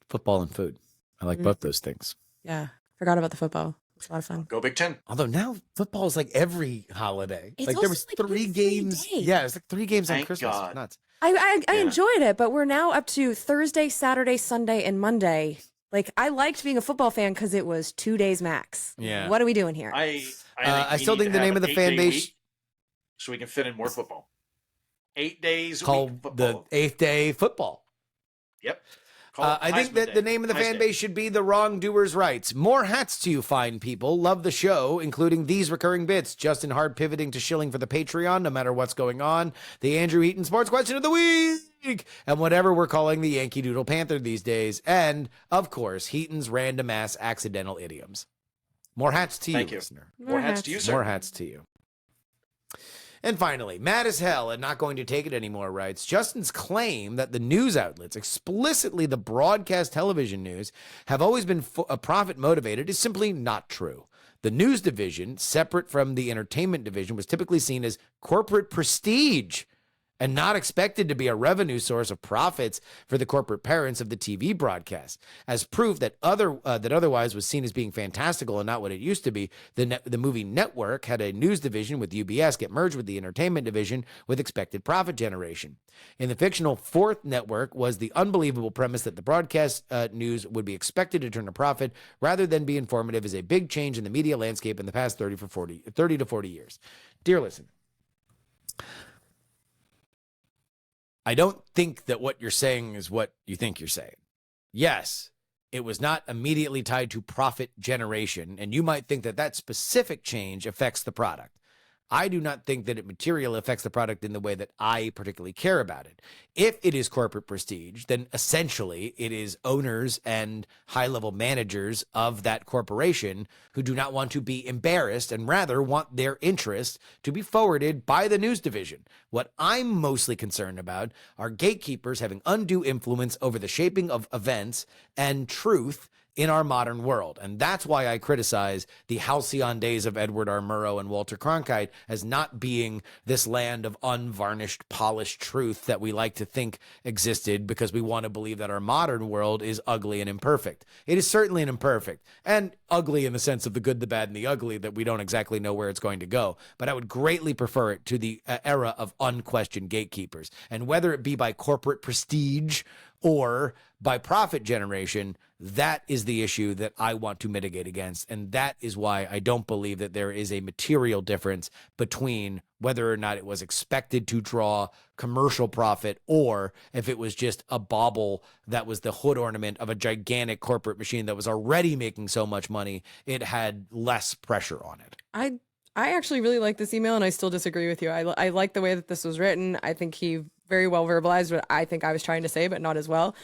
football and food. I like both those things. Yeah, forgot about the football. It's a lot of fun. Go Big Ten. Although now football is like every holiday. It's Like there was also, like, 3 every games. day. Yeah, it's like 3 games on Thank Christmas. God. Nuts. I Yeah. enjoyed it, but we're now up to Thursday, Saturday, Sunday, and Monday. Like, I liked being a football fan because it was 2 days max. Yeah. What are we doing here? I still think the name of the fan base, so we can fit in more football. 8 days a week called football. the 8th day football. Yep. Call it I think Heisman that Day. the name of the Heisman fan Day. base should be The Wrongdoers' Rights. More hats to you, fine people. Love the show, including these recurring bits. Justin Hart pivoting to shilling for the Patreon, no matter what's going on. The Andrew Eaton Sports Question of the Week. And whatever we're calling the Yankee Doodle Panther these days. And, of course, Heaton's random ass accidental idioms. More hats to you, Thank you. listener. More hats to you, sir. More hats to you. And finally, mad as hell and not going to take it anymore writes, Justin's claim that the news outlets, explicitly the broadcast television news, have always been profit motivated is simply not true. The news division, separate from the entertainment division, was typically seen as corporate prestige and not expected to be a revenue source of profits for the corporate parents of the TV broadcast. As proof that otherwise was seen as being fantastical and not what it used to be, the movie network had a news division with UBS get merged with the entertainment division with expected profit generation. In the fictional fourth network was the unbelievable premise that the broadcast news would be expected to turn a profit rather than be informative is a big change in the media landscape in the past 30 to 40 years. Dear listener, I don't think that what you're saying is what you think you're saying. Yes, it was not immediately tied to profit generation, and you might think that that specific change affects the product. I do not think that it materially affects the product in the way that I particularly care about it. If it is corporate prestige, then essentially it is owners and high-level managers of that corporation who do not want to be embarrassed and rather want their interests to be forwarded by the news division. What I'm mostly concerned about are gatekeepers having undue influence over the shaping of events and truth in our modern world. And that's why I criticize the halcyon days of Edward R. Murrow and Walter Cronkite as not being this land of unvarnished, polished truth that we like to think existed because we want to believe that our modern world is ugly and imperfect. It is certainly an imperfect and ugly in the sense of the good, the bad, and the ugly that we don't exactly know where it's going to go. But I would greatly prefer it to the era of unquestioned gatekeepers. And whether it be by corporate prestige or by profit generation, that is the issue that I want to mitigate against. And that is why I don't believe that there is a material difference between whether or not it was expected to draw commercial profit or if it was just a bauble that was the hood ornament of a gigantic corporate machine that was already making so much money, it had less pressure on it. I actually really like this email, and I still disagree with you. I like the way that this was written. I think he very well verbalized what I think I was trying to say, but not as well.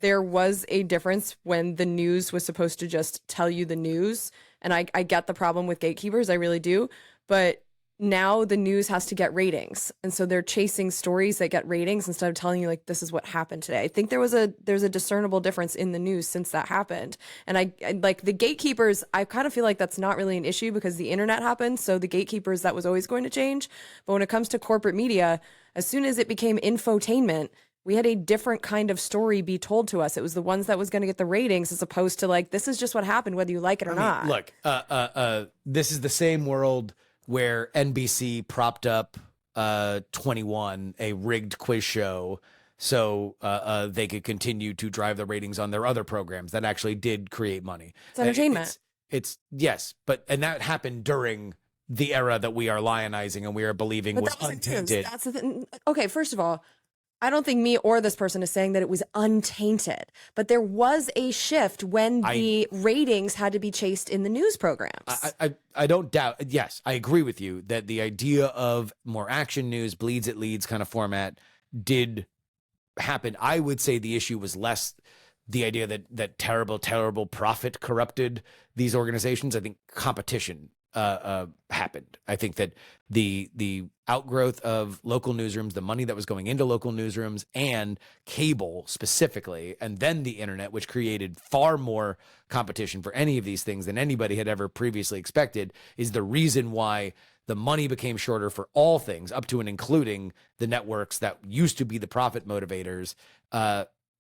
There was a difference when the news was supposed to just tell you the news, and I get the problem with gatekeepers, I really do, but now the news has to get ratings, and so they're chasing stories that get ratings instead of telling you, like, this is what happened today. I think there's a discernible difference in the news since that happened, and I like the gatekeepers. I kind of feel like that's not really an issue because the internet happened, so the gatekeepers, that was always going to change. But when it comes to corporate media, as soon as it became infotainment, we had a different kind of story be told to us. It was the ones that was going to get the ratings as opposed to, like, this is just what happened, whether you like it or not. Look, this is the same world where NBC propped up 21, a rigged quiz show, so they could continue to drive the ratings on their other programs that actually did create money. It's entertainment. It's yes, and that happened during the era that we are lionizing and we are believing was that wasn't news. untainted. That's the thing. Okay, first of all, I don't think me or this person is saying that it was untainted, but there was a shift when the ratings had to be chased in the news programs. I don't doubt. Yes, I agree with you that the idea of more action news, bleeds it leads kind of format did happen. I would say the issue was less the idea that terrible profit corrupted these organizations. I think competition happened. I think that the outgrowth of local newsrooms, the money that was going into local newsrooms and cable specifically, and then the internet, which created far more competition for any of these things than anybody had ever previously expected, is the reason why the money became shorter for all things, up to and including the networks that used to be the profit motivators.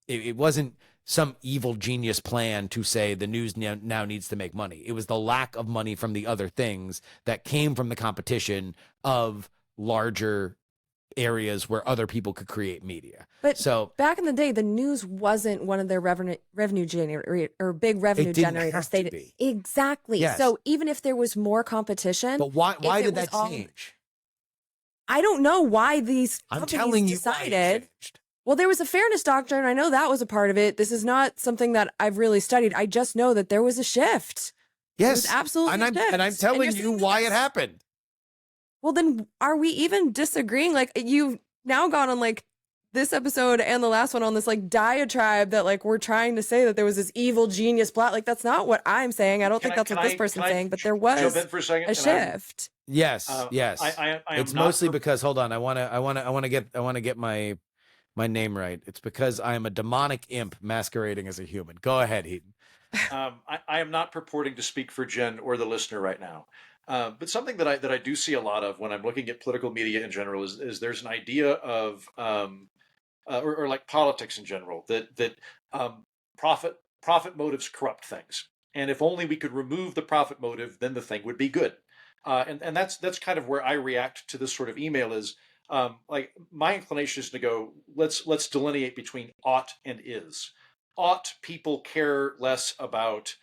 It wasn't some evil genius plan to say the news now needs to make money. It was the lack of money from the other things that came from the competition of larger areas where other people could create media. But so back in the day, the news wasn't one of their revenue generator or big revenue generators. Exactly. Yes. So even if there was more competition, but why did that change? I don't know why these I'm companies telling you decided. why it changed. Well, there was a fairness doctrine. I know that was a part of it. This is not something that I've really studied. I just know that there was a shift. Yes, there was absolutely and I'm telling you why it happened. Well, then are we even disagreeing? Like, you've now gone on like this episode and the last one on this like diatribe that like we're trying to say that there was this evil genius plot. Like, that's not what I'm saying. I don't think that's what this person's saying, but there was jump in for a second? a shift. Yes. It's mostly because hold on, I want to get my name right. It's because I am a demonic imp masquerading as a human. Go ahead, Heaton. I am not purporting to speak for Jen or the listener right now. But something that I do see a lot of when I'm looking at political media in general is there's an idea of or like politics in general that profit motives corrupt things, and if only we could remove the profit motive, then the thing would be good. And that's kind of where I react to this sort of email is like my inclination is to go let's delineate between ought and is. Ought people care less about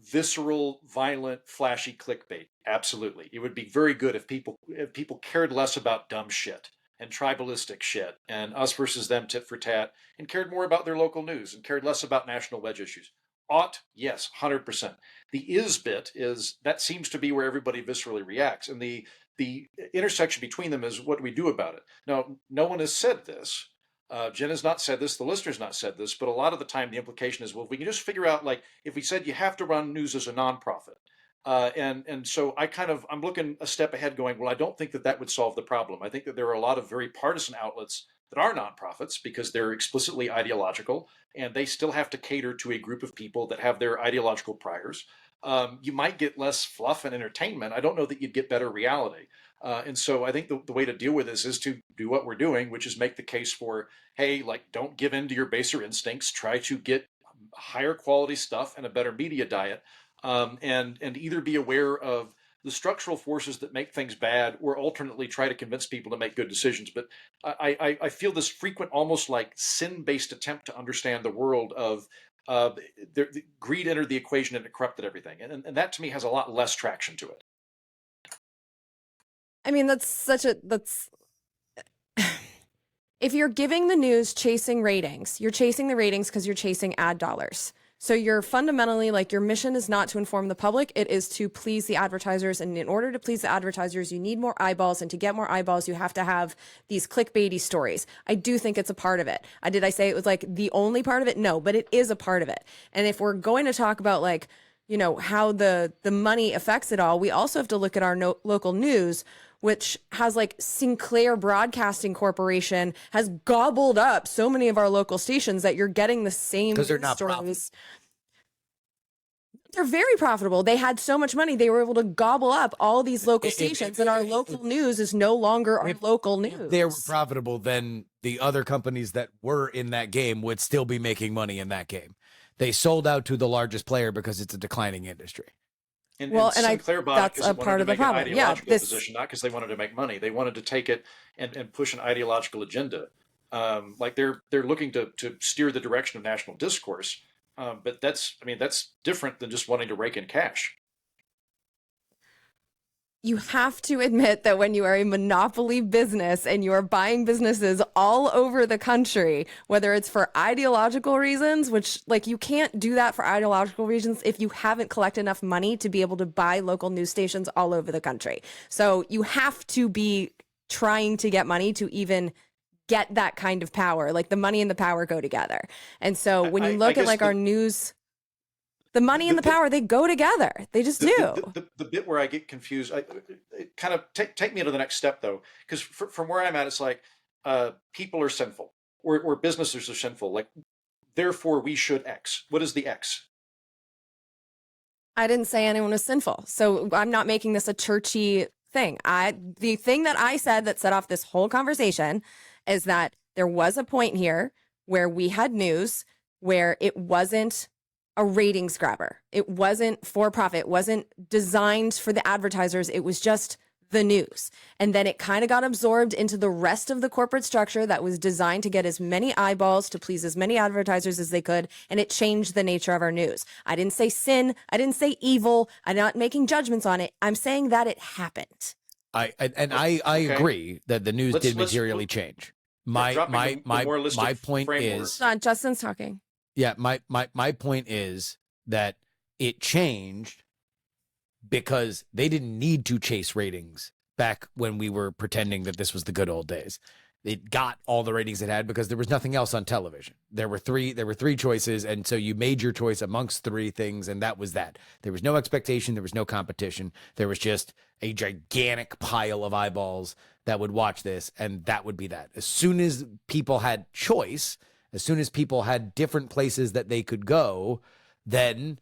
visceral, violent, flashy clickbait? Absolutely. It would be very good if people cared less about dumb shit and tribalistic shit and us versus them tit for tat and cared more about their local news and cared less about national wedge issues. Ought, yes, 100%. The is bit is that seems to be where everybody viscerally reacts, and the intersection between them is what do we do about it. Now, no one has said this. Jen has not said this, the listener's not said this, but a lot of the time the implication is, well, if we can just figure out, like, if we said you have to run news as a nonprofit, and so I'm looking a step ahead going, well, I don't think that would solve the problem. I think that there are a lot of very partisan outlets that are nonprofits because they're explicitly ideological, and they still have to cater to a group of people that have their ideological priors. You might get less fluff and entertainment. I don't know that you'd get better reality. And so I think the way to deal with this is to do what we're doing, which is make the case for, hey, like, don't give in to your baser instincts. Try to get higher quality stuff and a better media diet, and either be aware of the structural forces that make things bad, or alternately try to convince people to make good decisions. But I feel this frequent, almost like sin-based attempt to understand the world of the greed entered the equation and it corrupted everything. And that to me has a lot less traction to it. I mean, if you're giving the news chasing ratings, you're chasing the ratings because you're chasing ad dollars. So you're fundamentally, like, your mission is not to inform the public, it is to please the advertisers. And in order to please the advertisers, you need more eyeballs. And to get more eyeballs, you have to have these clickbaity stories. I do think it's a part of it. Did I say it was like the only part of it? No, but it is a part of it. And if we're going to talk about, like, you know, how the money affects it all, we also have to look at our local news, which has, like, Sinclair Broadcasting Corporation has gobbled up so many of our local stations that you're getting the same because they're not stories. profitable. They're very profitable. They had so much money, they were able to gobble up all these local stations, and our local news is no longer our local news. If they were profitable, then the other companies that were in that game would still be making money in that game. They sold out to the largest player because it's a declining industry. And Sinclair that's a part of the problem. Yeah, position, not because they wanted to make money. They wanted to take it and push an ideological agenda. Like they're looking to steer the direction of national discourse. But that's different than just wanting to rake in cash. You have to admit that when you are a monopoly business and you are buying businesses all over the country, whether it's for ideological reasons, which, like, you can't do that for ideological reasons if you haven't collected enough money to be able to buy local news stations all over the country. So you have to be trying to get money to even get that kind of power. Like, the money and the power go together. And so when you look at, like, our news... The money and the power, they go together. They just do. The bit where I get confused, it kind of take me to the next step though, because from where I'm at, it's like people are sinful, or businesses are sinful. Like, therefore, we should X. What is the X? I didn't say anyone was sinful. So I'm not making this a churchy thing. The thing that I said that set off this whole conversation is that there was a point here where we had news where it wasn't a ratings grabber. It wasn't for profit. It wasn't designed for the advertisers. It was just the news. And then it kind of got absorbed into the rest of the corporate structure that was designed to get as many eyeballs to please as many advertisers as they could. And it changed the nature of our news. I didn't say sin. I didn't say evil. I'm not making judgments on it. I'm saying that it happened. I agree that the news did materially change. My point is, Justin's talking. Yeah, my point is that it changed because they didn't need to chase ratings back when we were pretending that this was the good old days. It got all the ratings it had because there was nothing else on television. There were three choices, and so you made your choice amongst three things, and that was that. There was no expectation, there was no competition. There was just a gigantic pile of eyeballs that would watch this, and that would be that. As soon as people had choice, as soon as people had different places that they could go, then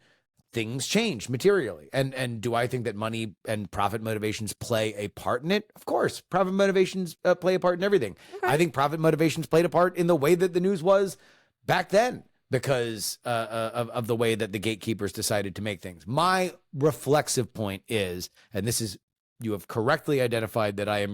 things changed materially. And do I think that money and profit motivations play a part in it? Of course, profit motivations play a part in everything. Okay. I think profit motivations played a part in the way that the news was back then because of the way that the gatekeepers decided to make things. My reflexive point is, and this is, you have correctly identified that I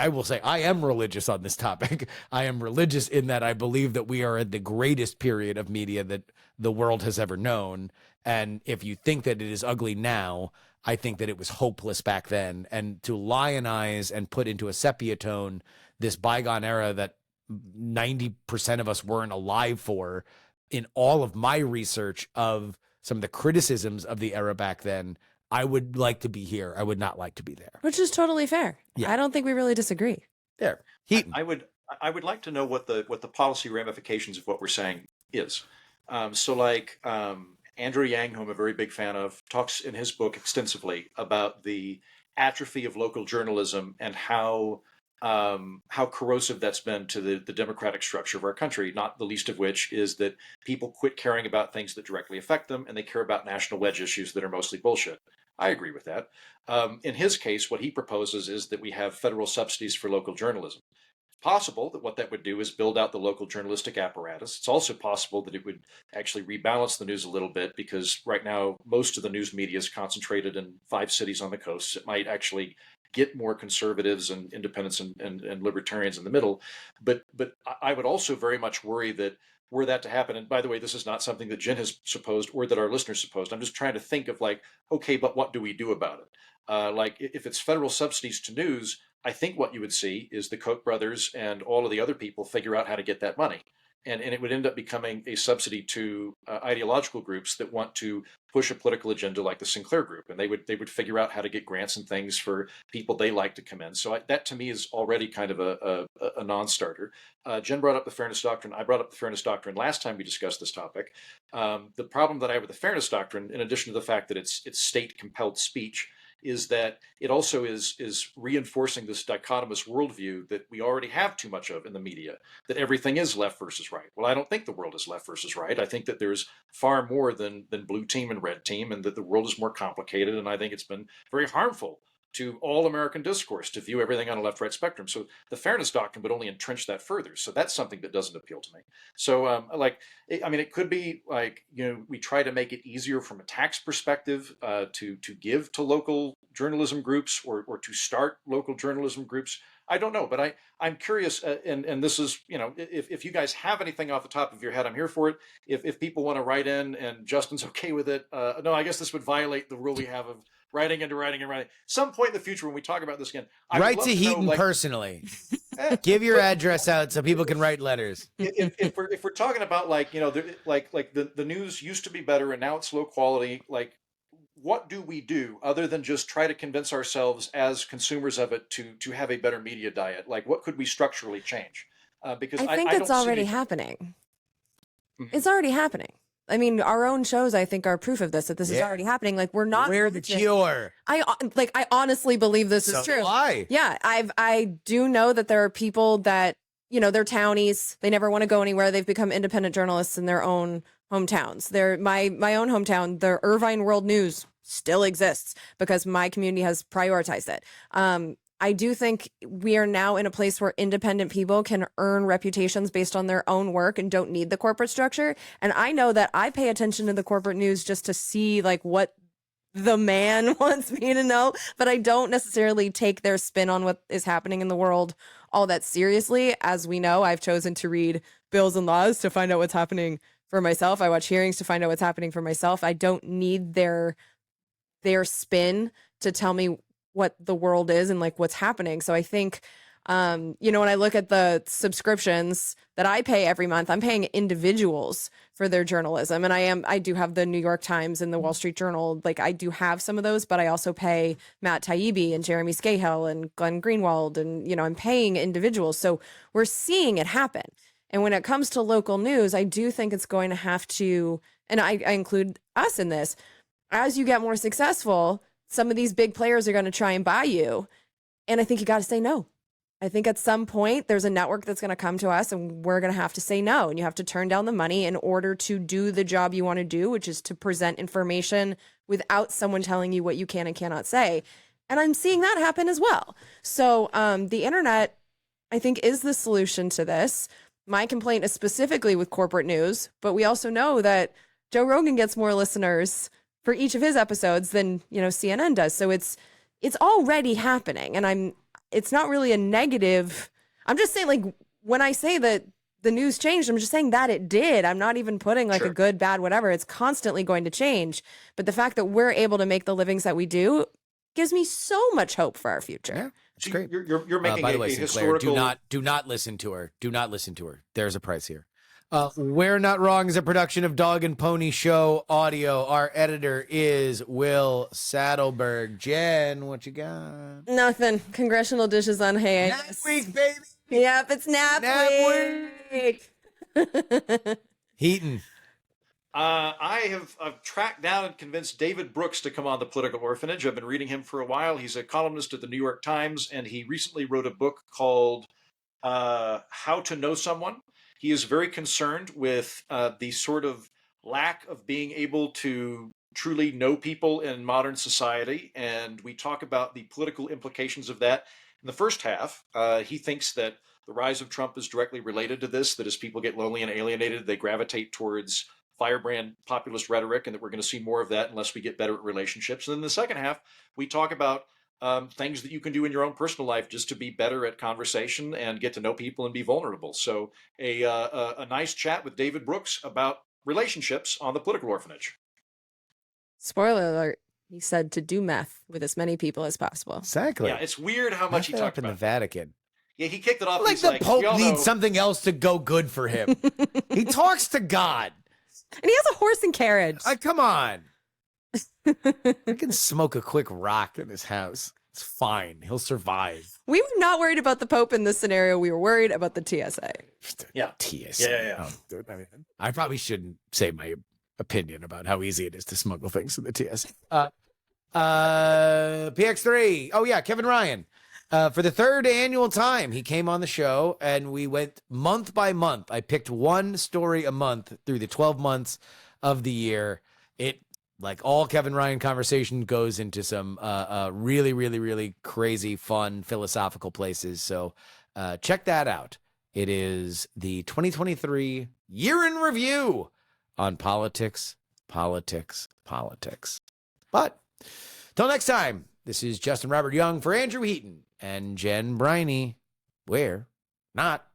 will say I am religious on this topic. I am religious in that I believe that we are at the greatest period of media that the world has ever known. And if you think that it is ugly now, I think that it was hopeless back then. And to lionize and put into a sepia tone this bygone era that 90% of us weren't alive for, in all of my research of some of the criticisms of the era back then, I would like to be here. I would not like to be there. Which is totally fair. Yeah. I don't think we really disagree. There. I would like to know what the policy ramifications of what we're saying is. Andrew Yang, who I'm a very big fan of, talks in his book extensively about the atrophy of local journalism and how corrosive that's been to the democratic structure of our country, not the least of which is that people quit caring about things that directly affect them and they care about national wedge issues that are mostly bullshit. I agree with that. In his case, what he proposes is that we have federal subsidies for local journalism. It's possible that what that would do is build out the local journalistic apparatus. It's also possible that it would actually rebalance the news a little bit because right now most of the news media is concentrated in 5 cities on the coast. It might actually get more conservatives and independents and libertarians in the middle. But I would also very much worry that were that to happen, and by the way, this is not something that Jen has supposed or that our listeners supposed. I'm just trying to think of like, okay, but what do we do about it? Like if it's federal subsidies to news, I think what you would see is the Koch brothers and all of the other people figure out how to get that money. And it would end up becoming a subsidy to ideological groups that want to push a political agenda like the Sinclair Group. And they would figure out how to get grants and things for people they like to come in. So that to me is already kind of a non-starter. Jen brought up the Fairness Doctrine. I brought up the Fairness Doctrine last time we discussed this topic. The problem that I have with the Fairness Doctrine, in addition to the fact that it's state-compelled speech, is that it also is reinforcing this dichotomous worldview that we already have too much of in the media, that everything is left versus right. Well, I don't think the world is left versus right. I think that there's far more than blue team and red team, and that the world is more complicated. And I think it's been very harmful to all American discourse to view everything on a left-right spectrum. So the Fairness Doctrine would only entrench that further. So that's something that doesn't appeal to me. So it could be like, we try to make it easier from a tax perspective to give to local journalism groups or to start local journalism groups. I don't know, but I'm curious, and this is, if you guys have anything off the top of your head, I'm here for it. If people want to write in and Justin's okay with it, no, I guess this would violate the rule we have of writing into writing and writing. Some point in the future when we talk about this again, write to Heaton personally. Give your address out so people can write letters. If we're talking about the news used to be better and now it's low quality, like what do we do other than just try to convince ourselves as consumers of it to have a better media diet? Like what could we structurally change? Because I think it's already happening. Mm-hmm. It's already happening. I mean, our own shows, I think, are proof of this, that this is already happening. Like, we're not. We're the cure. I honestly believe this is true. Why? Yeah, I do know that there are people that, they're townies. They never want to go anywhere. They've become independent journalists in their own hometowns. My own hometown, the Irvine World News, still exists because my community has prioritized it. I do think we are now in a place where independent people can earn reputations based on their own work and don't need the corporate structure. And I know that I pay attention to the corporate news just to see like what the man wants me to know, but I don't necessarily take their spin on what is happening in the world all that seriously. As we know, I've chosen to read bills and laws to find out what's happening for myself. I watch hearings to find out what's happening for myself. I don't need their spin to tell me what the world is and like what's happening. So I think, when I look at the subscriptions that I pay every month, I'm paying individuals for their journalism. And I do have the New York Times and the Wall Street Journal. Like I do have some of those, but I also pay Matt Taibbi and Jeremy Scahill and Glenn Greenwald. And, I'm paying individuals. So we're seeing it happen. And when it comes to local news, I do think it's going to have to, and I include us in this, as you get more successful, some of these big players are going to try and buy you. And I think you got to say no. I think at some point there's a network that's going to come to us and we're going to have to say no. And you have to turn down the money in order to do the job you want to do, which is to present information without someone telling you what you can and cannot say. And I'm seeing that happen as well. So the internet, I think, is the solution to this. My complaint is specifically with corporate news, but we also know that Joe Rogan gets more listeners for each of his episodes than, CNN does. So it's already happening. And it's not really a negative. I'm just saying, like, when I say that the news changed, I'm just saying that it did. I'm not even putting like a good, bad, whatever. It's constantly going to change. But the fact that we're able to make the livings that we do gives me so much hope for our future. Yeah, it's great. You're making by the a way, Sinclair, historical. do not listen to her. Do not listen to her. There's a price here. We're Not Wrong is a production of Dog and Pony Show Audio. Our editor is Will Saddleberg. Jen, what you got? Nothing. Congressional dishes on hay. Nap week, baby. Yep, it's nap week. Heaton. I've tracked down and convinced David Brooks to come on The Political Orphanage. I've been reading him for a while. He's a columnist at the New York Times, and he recently wrote a book called How to Know Someone. He is very concerned with the sort of lack of being able to truly know people in modern society. And we talk about the political implications of that. In the first half, he thinks that the rise of Trump is directly related to this, that as people get lonely and alienated, they gravitate towards firebrand populist rhetoric, and that we're going to see more of that unless we get better at relationships. And then in the second half, we talk about things that you can do in your own personal life just to be better at conversation and get to know people and be vulnerable. So a nice chat with David Brooks about relationships on The Political Orphanage. Spoiler alert. He said to do meth with as many people as possible. Exactly. Yeah, it's weird how much he talked in about the Vatican. Yeah, he kicked it off. Like the Pope needs something else to go good for him. He talks to God. And he has a horse and carriage. Come on. I can smoke a quick rock in his house. It's fine. He'll survive. We were not worried about the Pope in this scenario. We were worried about the TSA. Yeah. TSA. Yeah. Oh, dude, I probably shouldn't say my opinion about how easy it is to smuggle things in the TSA. PX3. Oh, yeah. Kevin Ryan. For the third annual time, he came on the show and we went month by month. I picked one story a month through the 12 months of the year. It, like all Kevin Ryan conversation, goes into some really, really, really crazy, fun, philosophical places. So check that out. It is the 2023 Year in Review on politics. But till next time, this is Justin Robert Young for Andrew Heaton and Jen Briney. We're not